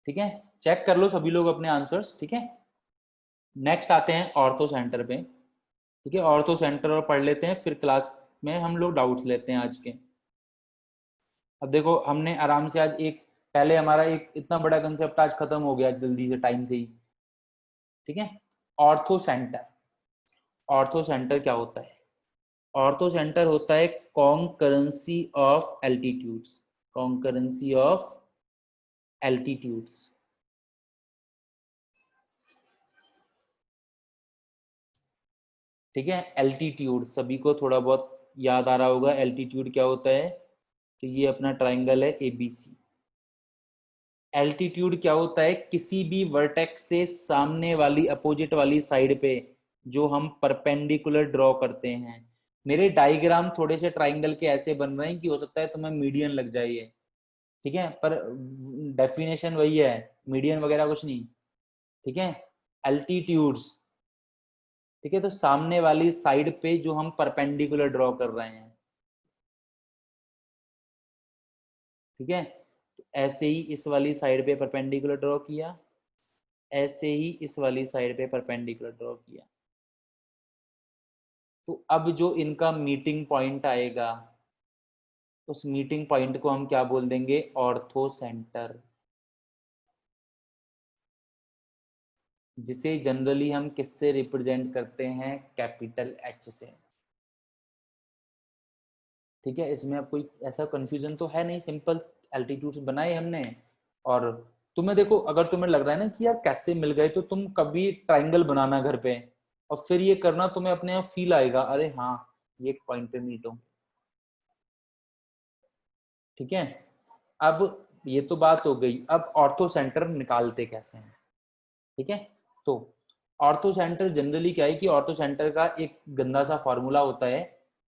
ठीक है, चेक कर लो सभी लोग अपने आंसर्स। ठीक है, नेक्स्ट आते हैं ऑर्थो सेंटर पे। ठीक है, ऑर्थो सेंटर और पढ़ लेते हैं, फिर क्लास में हम लोग डाउट्स लेते हैं आज के। अब देखो हमने आराम से आज एक, पहले हमारा एक इतना बड़ा कंसेप्ट आज खत्म हो गया जल्दी से, टाइम से ही। ठीक है, ऑर्थो सेंटर। ऑर्थो सेंटर क्या होता है, ऑर्थो सेंटर होता है concurrency of altitudes, concurrency of altitudes. ठीक है। एल्टीट्यूड सभी को थोड़ा बहुत याद आ रहा होगा, एल्टीट्यूड क्या होता है, तो ये अपना ट्राइंगल है एबीसी। एल्टीट्यूड क्या होता है, किसी भी वर्टेक्स से सामने वाली अपोजिट वाली साइड पे जो हम परपेंडिकुलर ड्रॉ करते हैं। मेरे डायग्राम थोड़े से ट्राइंगल के ऐसे बन रहे हैं कि हो सकता है तुम्हें मीडियन लग जाए ये, ठीक है, पर डेफिनेशन वही है, मीडियन वगैरह कुछ नहीं, ठीक है। एल्टीट्यूड्स, ठीक है, तो सामने वाली साइड पे जो हम परपेंडिकुलर ड्रॉ कर रहे हैं, ठीक है। तो ऐसे ही इस वाली साइड पे परपेंडिकुलर ड्रॉ किया, ऐसे ही इस वाली साइड पे परपेंडिकुलर ड्रॉ किया। तो अब जो इनका मीटिंग पॉइंट आएगा, उस मीटिंग पॉइंट को हम क्या बोल देंगे, ऑर्थो सेंटर, जिसे जनरली हम किससे रिप्रेजेंट करते हैं, कैपिटल एच से, ठीक है। इसमें अब कोई ऐसा कंफ्यूजन तो है नहीं, सिंपल एल्टीट्यूड्स बनाए हमने। और तुम्हें देखो, अगर तुम्हें लग रहा है ना कि यार कैसे मिल गए, तो तुम कभी ट्राइंगल बनाना घर पे, और फिर ये करना, तुम्हें अपने आप फील आएगा, अरे हाँ ये एक पॉइंट पे मीट हो, ठीक है। अब ये तो बात हो गई, अब ऑर्थो सेंटर निकालते कैसे हैं, ठीक है। तो ऑर्थो सेंटर जनरली क्या है कि ऑर्थो सेंटर का एक गंदा सा फॉर्मूला होता है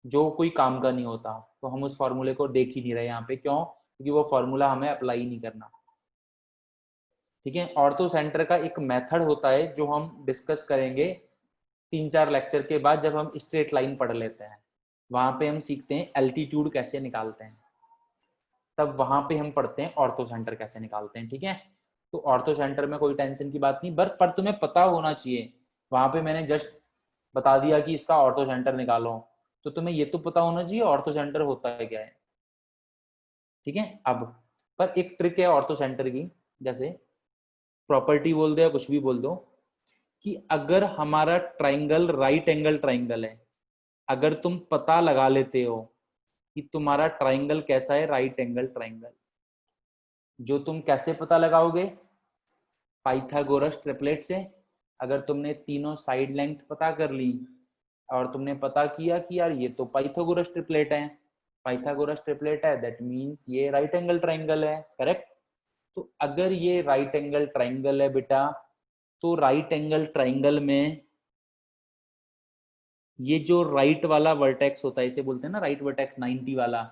जो कोई काम का नहीं होता, तो हम उस फॉर्मूले को देख ही नहीं रहे यहाँ पे, क्यों, क्योंकि वो फॉर्मूला हमें अप्लाई नहीं करना, ठीक है। ऑर्थो सेंटर का एक मेथड होता है जो हम डिस्कस करेंगे 3-4 लेक्चर के बाद, जब हम स्ट्रेट लाइन पढ़ लेते हैं, वहां पे हम सीखते हैं एल्टीट्यूड कैसे निकालते हैं, तब वहां पे हम पढ़ते हैं ऑर्थो सेंटर कैसे निकालते हैं, ठीक है। तो ऑर्थो सेंटर में कोई टेंशन की बात नहीं, पर तुम्हें पता होना चाहिए, वहां पे मैंने जस्ट बता दिया कि इसका ऑर्थो सेंटर निकालो, तो तुम्हें ये तो पता होना चाहिए ऑर्थो सेंटर होता है क्या है, ठीक है। अब पर एक ट्रिक है ऑर्थो सेंटर की, जैसे प्रॉपर्टी बोल दो या कुछ भी बोल दो, कि अगर हमारा ट्राइंगल राइट एंगल ट्राइंगल है, अगर तुम पता लगा लेते हो कि तुम्हारा ट्राइंगल कैसा है, राइट एंगल ट्राइंगल, जो तुम कैसे पता लगाओगे, पाइथागोरस ट्रिपलेट से। अगर तुमने तीनों साइड लेंथ पता कर ली और तुमने पता किया कि यार ये तो पाइथागोरस ट्रिपलेट है, पाइथागोरस ट्रिपलेट है, दैट मींस ये राइट एंगल ट्राइंगल है, करेक्ट। तो अगर ये राइट एंगल ट्राइंगल है बेटा, तो राइट एंगल ट्राइंगल में ये जो राइट वाला वर्टेक्स होता है, इसे बोलते हैं ना राइट वर्टेक्स 90 वाला,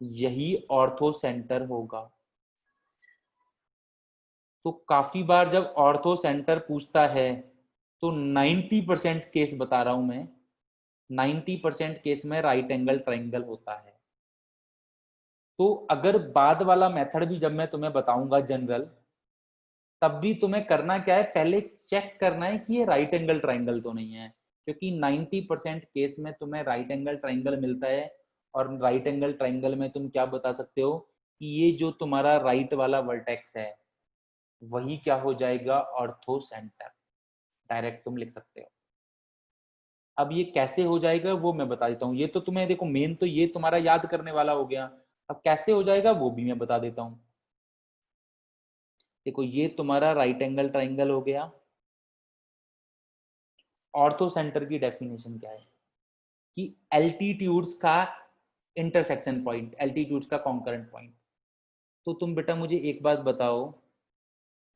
यही ऑर्थो सेंटर होगा। तो काफी बार जब ऑर्थो सेंटर पूछता है, तो 90% केस बता रहा हूं मैं, 90% केस में राइट एंगल ट्राइंगल होता है। तो अगर बाद वाला मेथड भी जब मैं तुम्हें बताऊंगा जनरल, तब भी तुम्हें करना क्या है, पहले चेक करना है कि ये राइट एंगल ट्राइंगल तो नहीं है, क्योंकि 90% केस में तुम्हें राइट एंगल ट्राइंगल मिलता है। और राइट एंगल ट्राइंगल में तुम क्या बता सकते हो कि ये जो तुम्हारा राइट वाला वर्टेक्स है, वही क्या हो जाएगा, ऑर्थो सेंटर, डायरेक्ट तुम लिख सकते हो। अब ये कैसे हो जाएगा वो मैं बता देता हूँ, ये तो तुम्हें देखो मेन तो ये तुम्हारा याद करने वाला हो गया, अब कैसे हो जाएगा वो भी मैं बता देता हूँ। देखो ये तुम्हारा राइट एंगल ट्राइंगल हो गया। ऑर्थो सेंटर की डेफिनेशन क्या है कि एल्टीट्यूड्स का इंटरसेक्शन पॉइंट, एल्टीट्यूड्स का कॉन्करेंट पॉइंट। तो तुम बेटा मुझे एक बात बताओ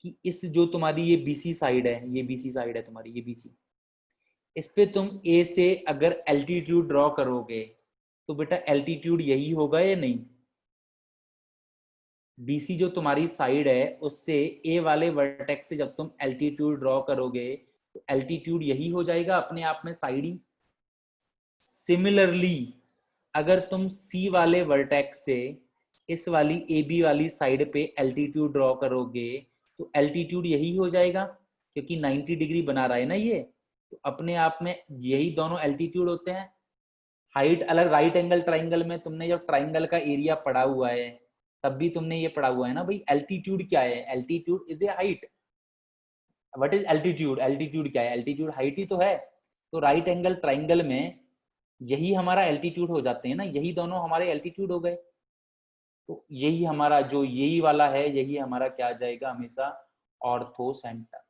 कि इस जो तुम्हारी ये बीसी साइड है, ये बीसी साइड है तुम्हारी, ये बीसी, इस पे तुम ए से अगर एल्टीट्यूड ड्रॉ करोगे, तो बेटा एल्टीट्यूड यही होगा या नहीं, बीसी जो तुम्हारी साइड है उससे ए वाले वर्टेक्स से जब तुम एल्टीट्यूड ड्रॉ करोगे, तो एल्टीट्यूड यही हो जाएगा अपने आप में, साइड ही। सिमिलरली अगर तुम सी वाले वर्टेक्स से इस वाली ए बी वाली साइड पे एल्टीट्यूड ड्रॉ करोगे, तो एल्टीट्यूड यही हो जाएगा, क्योंकि 90 डिग्री बना रहा है ना ये, तो अपने आप में यही दोनों एल्टीट्यूड होते हैं। हाइट अलग, राइट एंगल ट्राइंगल में तुमने जब ट्राइंगल का एरिया पढ़ा हुआ है, तब भी तुमने ये पढ़ा हुआ है ना भाई, एल्टीट्यूड क्या है, altitude is a height. What is altitude, altitude क्या है, एल्टीट्यूड हाइट ही तो है। तो राइट एंगल ट्राइंगल में यही हमारा एल्टीट्यूड हो जाते हैं ना, यही दोनों हमारे एल्टीट्यूड हो गए। तो यही हमारा जो यही वाला है, यही हमारा क्या आ जाएगा हमेशा, ऑर्थो सेंटर।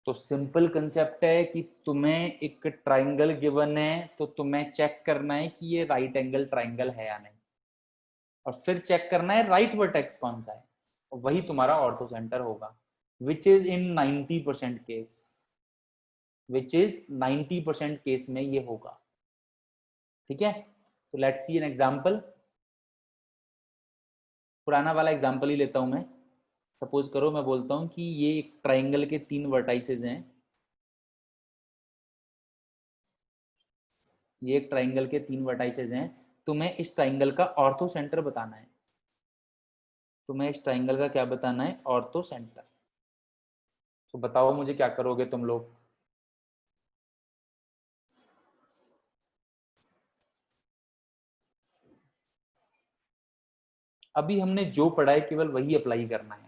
तो सिंपल कंसेप्ट है कि तुम्हें एक ट्राइंगल गिवन है तो तुम्हें चेक करना है कि ये राइट एंगल ट्राइंगल है या नहीं, और फिर चेक करना है राइट वर्टेक्स कौन सा है, और वही तुम्हारा ऑर्थो सेंटर होगा, which is in 90% case, which is 90% case में ये होगा। ठीक है, तो लेट्स सी एन एग्जांपल। पुराना वाला एग्जांपल ही लेता हूं मैं। सपोज करो मैं बोलता हूं कि ये एक ट्राइंगल के 3 वर्टाइसेस हैं, ये एक ट्राइंगल के 3 वर्टाइसेस हैं, तुम्हें इस ट्राइंगल का ऑर्थो सेंटर बताना है। तुम्हें इस ट्राइंगल का क्या बताना है? Ortho centre. तो बताओ मुझे क्या करोगे तुम लोग? अभी हमने जो पढ़ा है केवल वही अप्लाई करना है।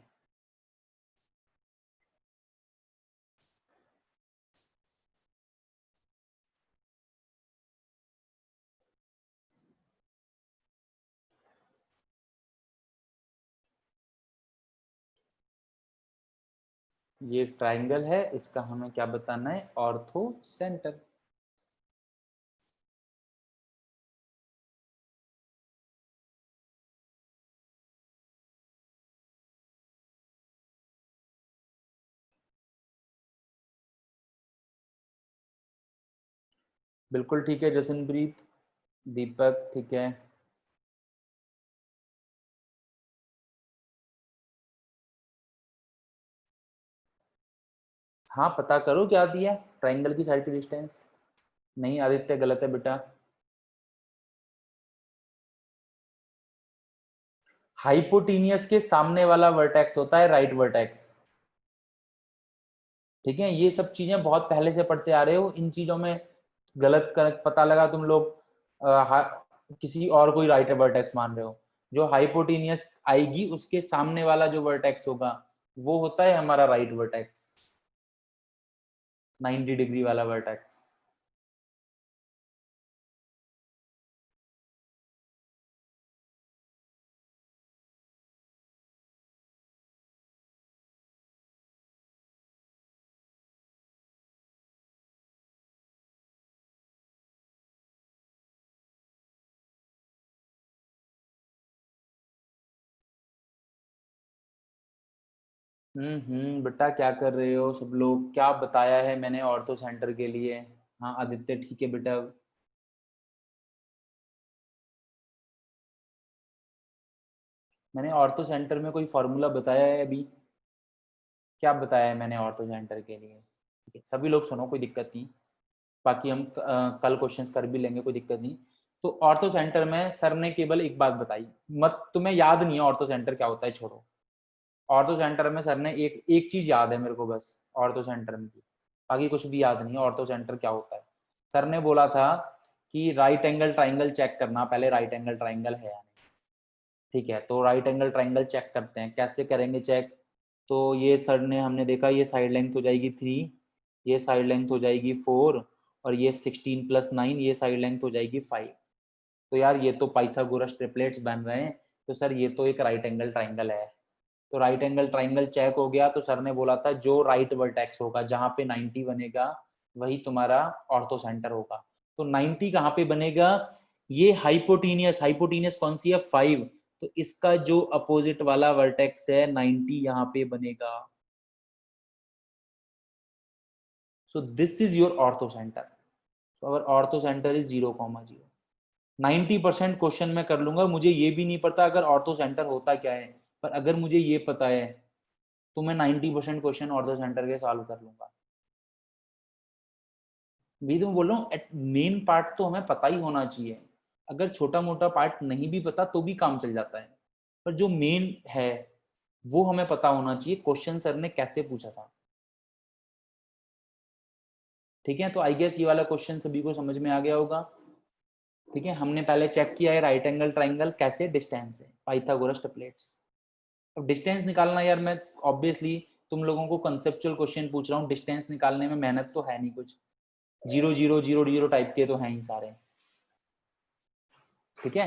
ये ट्राइंगल है, इसका हमें क्या बताना है? Ortho centre. बिल्कुल ठीक है जसनप्रीत, दीपक, ठीक है। हाँ पता करो क्या दिया ट्राइंगल की साइड की डिस्टेंस। नहीं आदित्य, गलत है बेटा। हाइपोटीनियस के सामने वाला वर्टेक्स होता है राइट वर्टेक्स। ठीक है, ये सब चीजें बहुत पहले से पढ़ते आ रहे हो, इन चीजों में गलत पता लगा तुम लोग किसी और कोई राइट वर्टेक्स मान रहे हो। जो हाइपोटीनियस आएगी उसके सामने वाला जो वर्टेक्स होगा वो होता है हमारा राइट वर्टेक्स, 90 डिग्री वाला वर्टेक्स। बेटा क्या कर रहे हो सब लोग? क्या बताया है मैंने ऑर्थो सेंटर के लिए? हाँ आदित्य ठीक है बेटा। मैंने ऑर्थो सेंटर में कोई फॉर्मूला बताया है अभी? क्या बताया है मैंने ऑर्थो सेंटर के लिए? ठीक है, सभी लोग सुनो, कोई दिक्कत नहीं। बाकी हम कल क्वेश्चंस कर भी लेंगे, कोई दिक्कत नहीं। तो ऑर्थो सेंटर में सर ने केवल एक बात बताई, मत तुम्हें याद नहीं है ऑर्थो सेंटर क्या होता है, छोड़ो। ऑर्थो सेंटर में सर ने एक एक चीज याद है मेरे को बस, ऑर्थो सेंटर में की, बाकी कुछ भी याद नहीं है ऑर्थो सेंटर क्या होता है। सर ने बोला था कि राइट एंगल ट्राइंगल चेक करना पहले, राइट एंगल ट्राइंगल है या नहीं। ठीक है, तो राइट एंगल ट्राइंगल चेक करते हैं, कैसे करेंगे चेक? तो ये सर ने, हमने देखा ये साइड लेंथ हो जाएगी 3, ये साइड लेंथ हो जाएगी 4, और ये 16 + 9 ये साइड लेंथ हो जाएगी 5। तो यार ये तो पाइथागोरस ट्रिपलेट्स बन रहे हैं, तो सर ये तो एक राइट एंगल ट्राइंगल है। तो राइट एंगल ट्राइंगल चेक हो गया, तो सर ने बोला था जो राइट वर्टेक्स होगा जहां पे 90 बनेगा वही तुम्हारा ऑर्थो सेंटर होगा। तो 90 कहाँ पे बनेगा? ये हाइपोटीनियस, हाइपोटीनियस कौन सी है? 5। तो इसका जो अपोजिट वाला वर्टेक्स है 90 यहाँ पे बनेगा। So this is your ortho centre. So our ortho centre is 0,0। 90% question मैं कर लूंगा, मुझे ये भी नहीं पता अगर ऑर्थो सेंटर होता क्या है, पर अगर मुझे ये पता है तो मैं 90% क्वेश्चन ऑर्थो सेंटर के सॉल्व कर लूंगा। भी तो मैं बोल रहा हूँ मेन पार्ट तो हमें पता ही होना चाहिए, अगर छोटा मोटा पार्ट नहीं भी पता तो भी काम चल जाता है, पर जो मेन है वो हमें पता होना चाहिए क्वेश्चन सर ने कैसे पूछा था। ठीक है, तो आई गेस ये वाला क्वेश्चन सभी को समझ में आ गया होगा। ठीक है, हमने पहले चेक किया है राइट एंगल ट्राइंगल कैसे, डिस्टेंस से, पाइथागोरस ट्रिपलेट्स। अब डिस्टेंस निकालना यार, मैं ऑब्वियसली तुम लोगों को कंसेप्चुअल क्वेश्चन पूछ रहा हूँ, डिस्टेंस निकालने में मेहनत तो है नहीं कुछ, 0 0 0 0 टाइप के तो हैं ही सारे। ठीक है,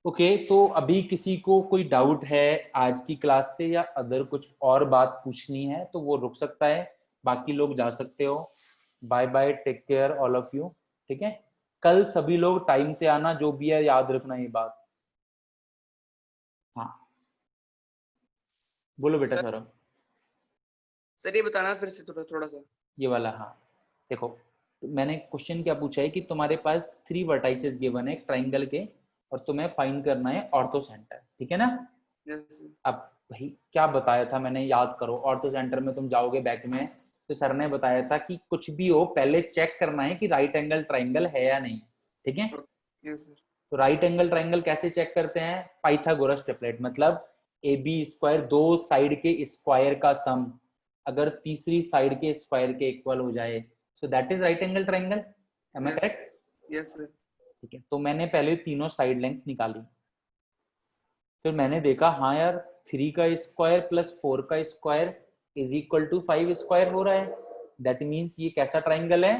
ओके। तो अभी किसी को कोई डाउट है आज की क्लास से, या अगर कुछ और बात पूछनी है तो वो रुक सकता है, बाकी लोग जा सकते हो। Bye bye, take care all of you. ठीक है, कल सभी लोग टाइम से आना, जो भी है याद रखना ये बात। हाँ बोलो बेटा सर सौरभ। सर ये बताना फिर से थोड़ा थोड़ा सा। ये वाला, हाँ देखो, तो मैंने क्वेश्चन क्या पूछा है कि तुम्हारे पास 3 वर्टाइसेस गिवन है ट्राइंगल के, और तुम्हें फाइंड करना है ऑर्थो सेंटर। ठीक है ना। Yes sir. अब भाई क्या बताया था मैंने, याद करो। ऑर्थो सेंटर में तुम जाओगे बैक में, तो सर ने बताया था कि कुछ भी हो पहले चेक करना है कि राइट एंगल ट्राइंगल है या नहीं। ठीक है, यस सर। तो राइट एंगल ट्राइंगल कैसे चेक करते हैं? पाइथागोरस ट्रिपलेट, मतलब ए बी स्क्वायर, दो साइड के स्क्वायर का सम अगर तीसरी साइड के स्क्वायर के इक्वल हो जाए, so that is right angle triangle. Am I yes correct? Yes sir. ठीक है, तो मैंने पहले तीनों साइड लेंथ निकाली, फिर मैंने देखा हाँ यार 3 का स्क्वायर प्लस 4 का square is equal to 5 square हो रहा है। दैट मीन्स ये कैसा ट्राइंगल है?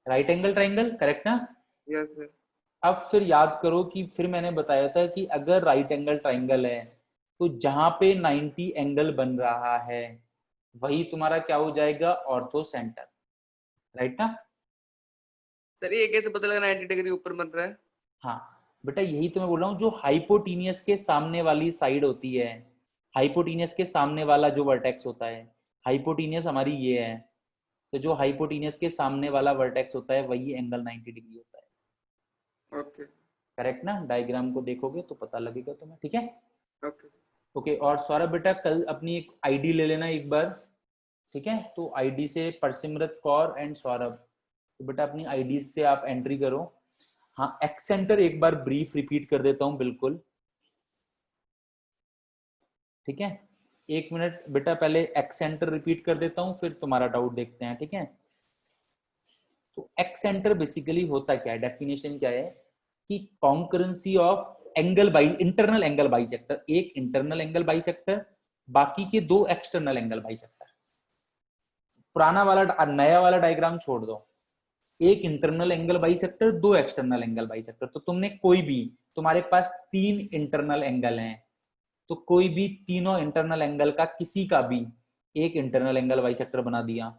राइट एंगल ट्राइंगल, करेक्ट ना। Yes sir. अब फिर याद करो कि फिर मैंने बताया था कि अगर राइट एंगल ट्राइंगल है तो जहां पे 90 एंगल बन रहा है वही तुम्हारा क्या हो जाएगा? ऑर्थो सेंटर, राइट ना। सर ये कैसे पता लगा 90 डिग्री ऊपर बन रहा है? हाँ बेटा, यही तो मैं बोल रहा हूँ, जो हाइपोटीनियस के सामने वाली साइड होती है, हाइपोटीनियस के सामने वाला जो वर्टेक्स होता है, हाइपोटीनियस हमारी ये है, तो जो हाइपोटीनियस के सामने वाला वर्टेक्स होता है वही एंगल 90 डिग्री होता है। ओके करेक्ट ना, डायग्राम को देखोगे तो पता लगेगा तुम्हें। ठीक है, ओके। ओके। और सौरभ बेटा कल अपनी एक आईडी ले लेना एक बार। ठीक है, तो आईडी से परसिमरत कौर एंड सौरभ, तो बेटा अपनी आईडी से आप एंट्री करो। हाँ, एक्स सेंटर एक बार ब्रीफ रिपीट कर देता हूँ बिल्कुल। ठीक है, 1 मिनट बेटा, पहले एक्स सेंटर रिपीट कर देता हूँ फिर तुम्हारा डाउट देखते हैं। ठीक है, तो एक्स सेंटर बेसिकली होता क्या है, डेफिनेशन क्या है कि concurrency of angle by internal angle bisector, एक इंटरनल एंगल बाइसेक्टर, बाकी के 2 एक्सटर्नल एंगल बाइसेक्टर। पुराना वाला नया वाला डायग्राम छोड़ दो, एक internal angle bisector, 2 external angle bisector. तो तुमने कोई भी, तुम्हारे पास 3 इंटरनल एंगल हैं, तो कोई भी तीनों इंटरनल एंगल का किसी का भी एक इंटरनल एंगल बाइसेक्टर बना दिया।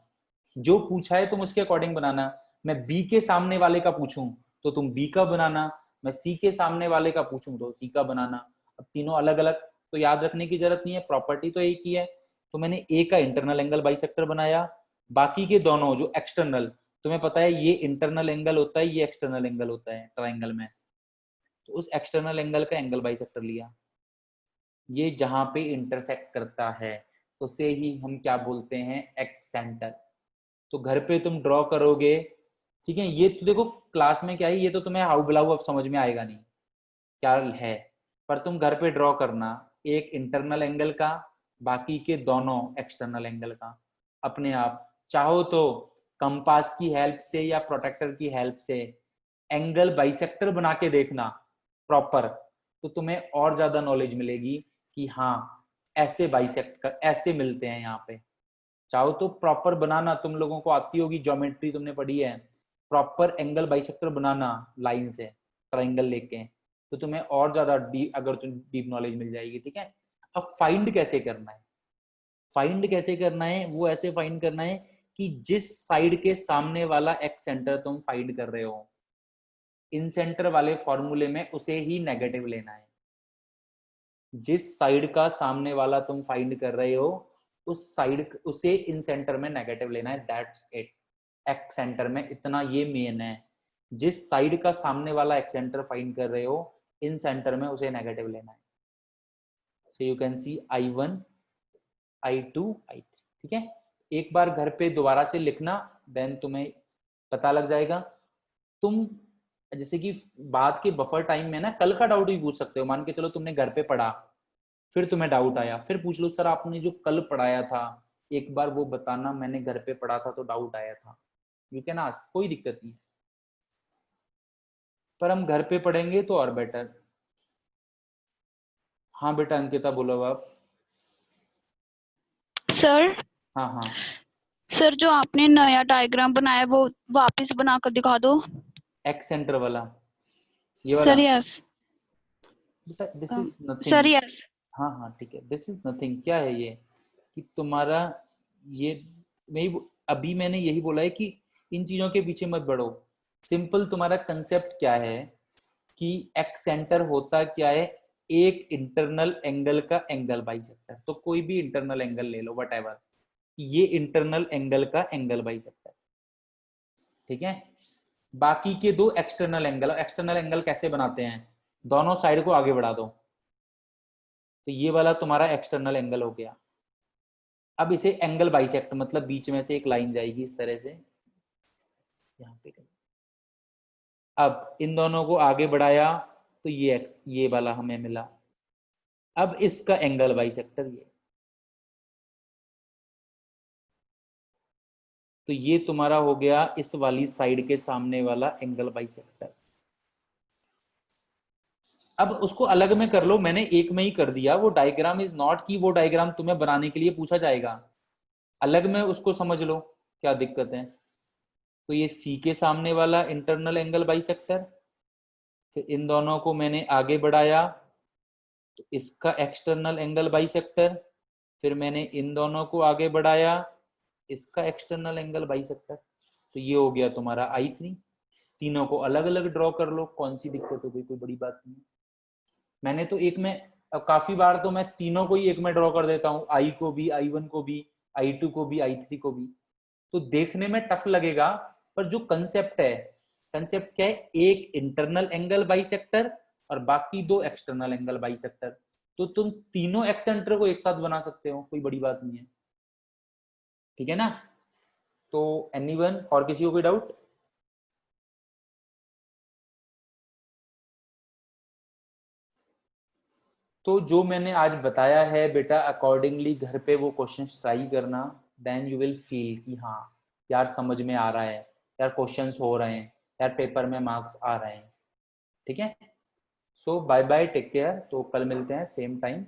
जो पूछा है तुम उसके अकॉर्डिंग बनाना। मैं बी के सामने वाले का पूछूं तो तुम बी का बनाना, मैं सी के सामने वाले का पूछूं तो सी का बनाना। अब तीनों अलग अलग तो याद रखने की जरूरत नहीं है, प्रॉपर्टी तो एक ही है। तो मैंने ए का इंटरनल एंगल बाइसेक्टर बनाया, बाकी के दोनों जो एक्सटर्नल, तुम्हें पता है ये इंटरनल एंगल होता है, ये एक्सटर्नल एंगल होता है ट्राइंगल में, तो उस एक्सटर्नल एंगल का एंगल बाइसेक्टर लिया। ये जहां पे इंटरसेक्ट करता है उसे ही हम क्या बोलते हैं? X centre. तो घर पे तुम ड्रॉ करोगे, ठीक है, ये तो देखो क्लास में क्या है, ये तो तुम्हें हाउ बुलाऊ अब समझ में आएगा नहीं क्या है, पर तुम घर पे ड्रॉ करना एक इंटरनल एंगल का, बाकी के दोनों एक्सटर्नल एंगल का अपने आप। चाहो तो कंपास की हेल्प से या प्रोटेक्टर की हेल्प से एंगल बाइसेक्टर बना के देखना प्रॉपर, तो तुम्हें और ज्यादा नॉलेज मिलेगी कि हाँ ऐसे बाइसेक्ट कर, ऐसे मिलते हैं यहाँ पे। चाहो तो प्रॉपर बनाना, तुम लोगों को आती होगी, ज्योमेट्री तुमने पढ़ी है, प्रॉपर एंगल बाइसेक्टर बनाना लाइन से ट्राइंगल लेके, तो तुम्हें और ज्यादा डीप, अगर तुम डीप नॉलेज मिल जाएगी। ठीक है, अब फाइंड कैसे करना है? फाइंड कैसे करना है? वो ऐसे फाइंड करना है कि जिस साइड के सामने वाला एक्स सेंटर तुम फाइंड कर रहे हो, इन सेंटर वाले फॉर्मूले में उसे ही नेगेटिव लेना है। जिस साइड का सामने वाला तुम फाइंड कर रहे हो उस साइड उसे इन सेंटर में नेगेटिव लेना है, दैट्स इट। एक्स सेंटर में इतना ये मेन है, जिस साइड का सामने वाला एक्स सेंटर फाइंड कर रहे हो इन सेंटर में उसे नेगेटिव लेना है। So you can see I1 I2 I3। ठीक है, एक बार घर पे दोबारा से लिखना, देन तुम्हें पता लग जाएगा। तुम जैसे कि बाद के बफर टाइम में ना कल का डाउट भी पूछ सकते हो। मान के चलो तुमने घर पे पढ़ा, फिर तुम्हें डाउट आया, फिर पूछ लो सर आपने जो कल पढ़ाया था एक बार वो बताना, मैंने घर पे पढ़ा था तो डाउट आया था। यू कैन आस्क, कोई दिक्कत नहीं। पर हम घर पे पढ़ेंगे तो और बेटर। हाँ बेटा अंकिता बोलो आप। सर हाँ हाँ, सर जो आपने नया डायग्राम बनाया वो वापस बनाकर दिखा दो। एक्स सेंटर वाला, ये वाला सर यस। बेटा, this is sir nothing. Yes. हाँ हाँ ठीक है, दिस इज नथिंग। क्या है ये कि तुम्हारा ये अभी मैंने यही बोला है कि इन चीजों के पीछे मत बढ़ो। सिंपल तुम्हारा कंसेप्ट क्या है कि एक्स सेंटर होता क्या है, एक इंटरनल एंगल का एंगल बाइसेक्टर। तो कोई भी इंटरनल एंगल ले लो व्हाटएवर, ये इंटरनल एंगल का एंगल बाइसेक्टर, ठीक है। बाकी के दो एक्सटर्नल एंगल, एक्सटर्नल एंगल कैसे बनाते हैं, दोनों साइड को आगे बढ़ा दो, तो ये वाला तुम्हारा एक्सटर्नल एंगल हो गया। अब इसे एंगल बाइसेक्ट मतलब बीच में से एक लाइन जाएगी इस तरह से यहाँ पे। अब इन दोनों को आगे बढ़ाया तो ये एक्स, ये वाला हमें मिला। अब इसका एंगल बाइसेक्टर ये, तो ये तुम्हारा हो गया इस वाली साइड के सामने वाला एंगल बाइसेक्टर। अब उसको अलग में कर लो, मैंने एक में ही कर दिया। वो डायग्राम इज नॉट की वो डायग्राम तुम्हें बनाने के लिए पूछा जाएगा, अलग में उसको समझ लो क्या दिक्कत है। तो ये सी के सामने वाला इंटरनल एंगल बाइसेक्टर, फिर इन दोनों को मैंने आगे बढ़ाया तो इसका एक्सटर्नल एंगल बाइसेक्टर, फिर मैंने इन दोनों को आगे बढ़ाया, इसका एक्सटर्नल एंगल बाइसेक्टर। तो ये हो गया तुम्हारा I3। तीनों को अलग अलग ड्रॉ कर लो, कौन सी दिक्कत हो गई, कोई बड़ी बात नहीं। मैंने तो एक में, काफी बार तो मैं तीनों को ही एक में ड्रॉ कर देता हूँ, I को भी, I1 को भी, I2 को भी, I3 को भी। तो देखने में टफ लगेगा, पर जो कंसेप्ट है, कंसेप्ट क्या है, एक इंटरनल एंगल बाइसेक्टर और बाकी दो एक्सटर्नल एंगल बाइसेक्टर। तो तुम तीनों एक्सेंटर को एक साथ बना सकते हो, कोई बड़ी बात नहीं है, ठीक है ना। तो एनीवन और किसी को कोई डाउट? तो जो मैंने आज बताया है बेटा, अकॉर्डिंगली घर पे वो क्वेश्चंस ट्राई करना, देन यू विल फील कि हाँ यार समझ में आ रहा है, यार क्वेश्चंस हो रहे हैं, यार पेपर में मार्क्स आ रहे हैं, ठीक है। सो बाय बाय, टेक केयर। तो कल मिलते हैं सेम टाइम।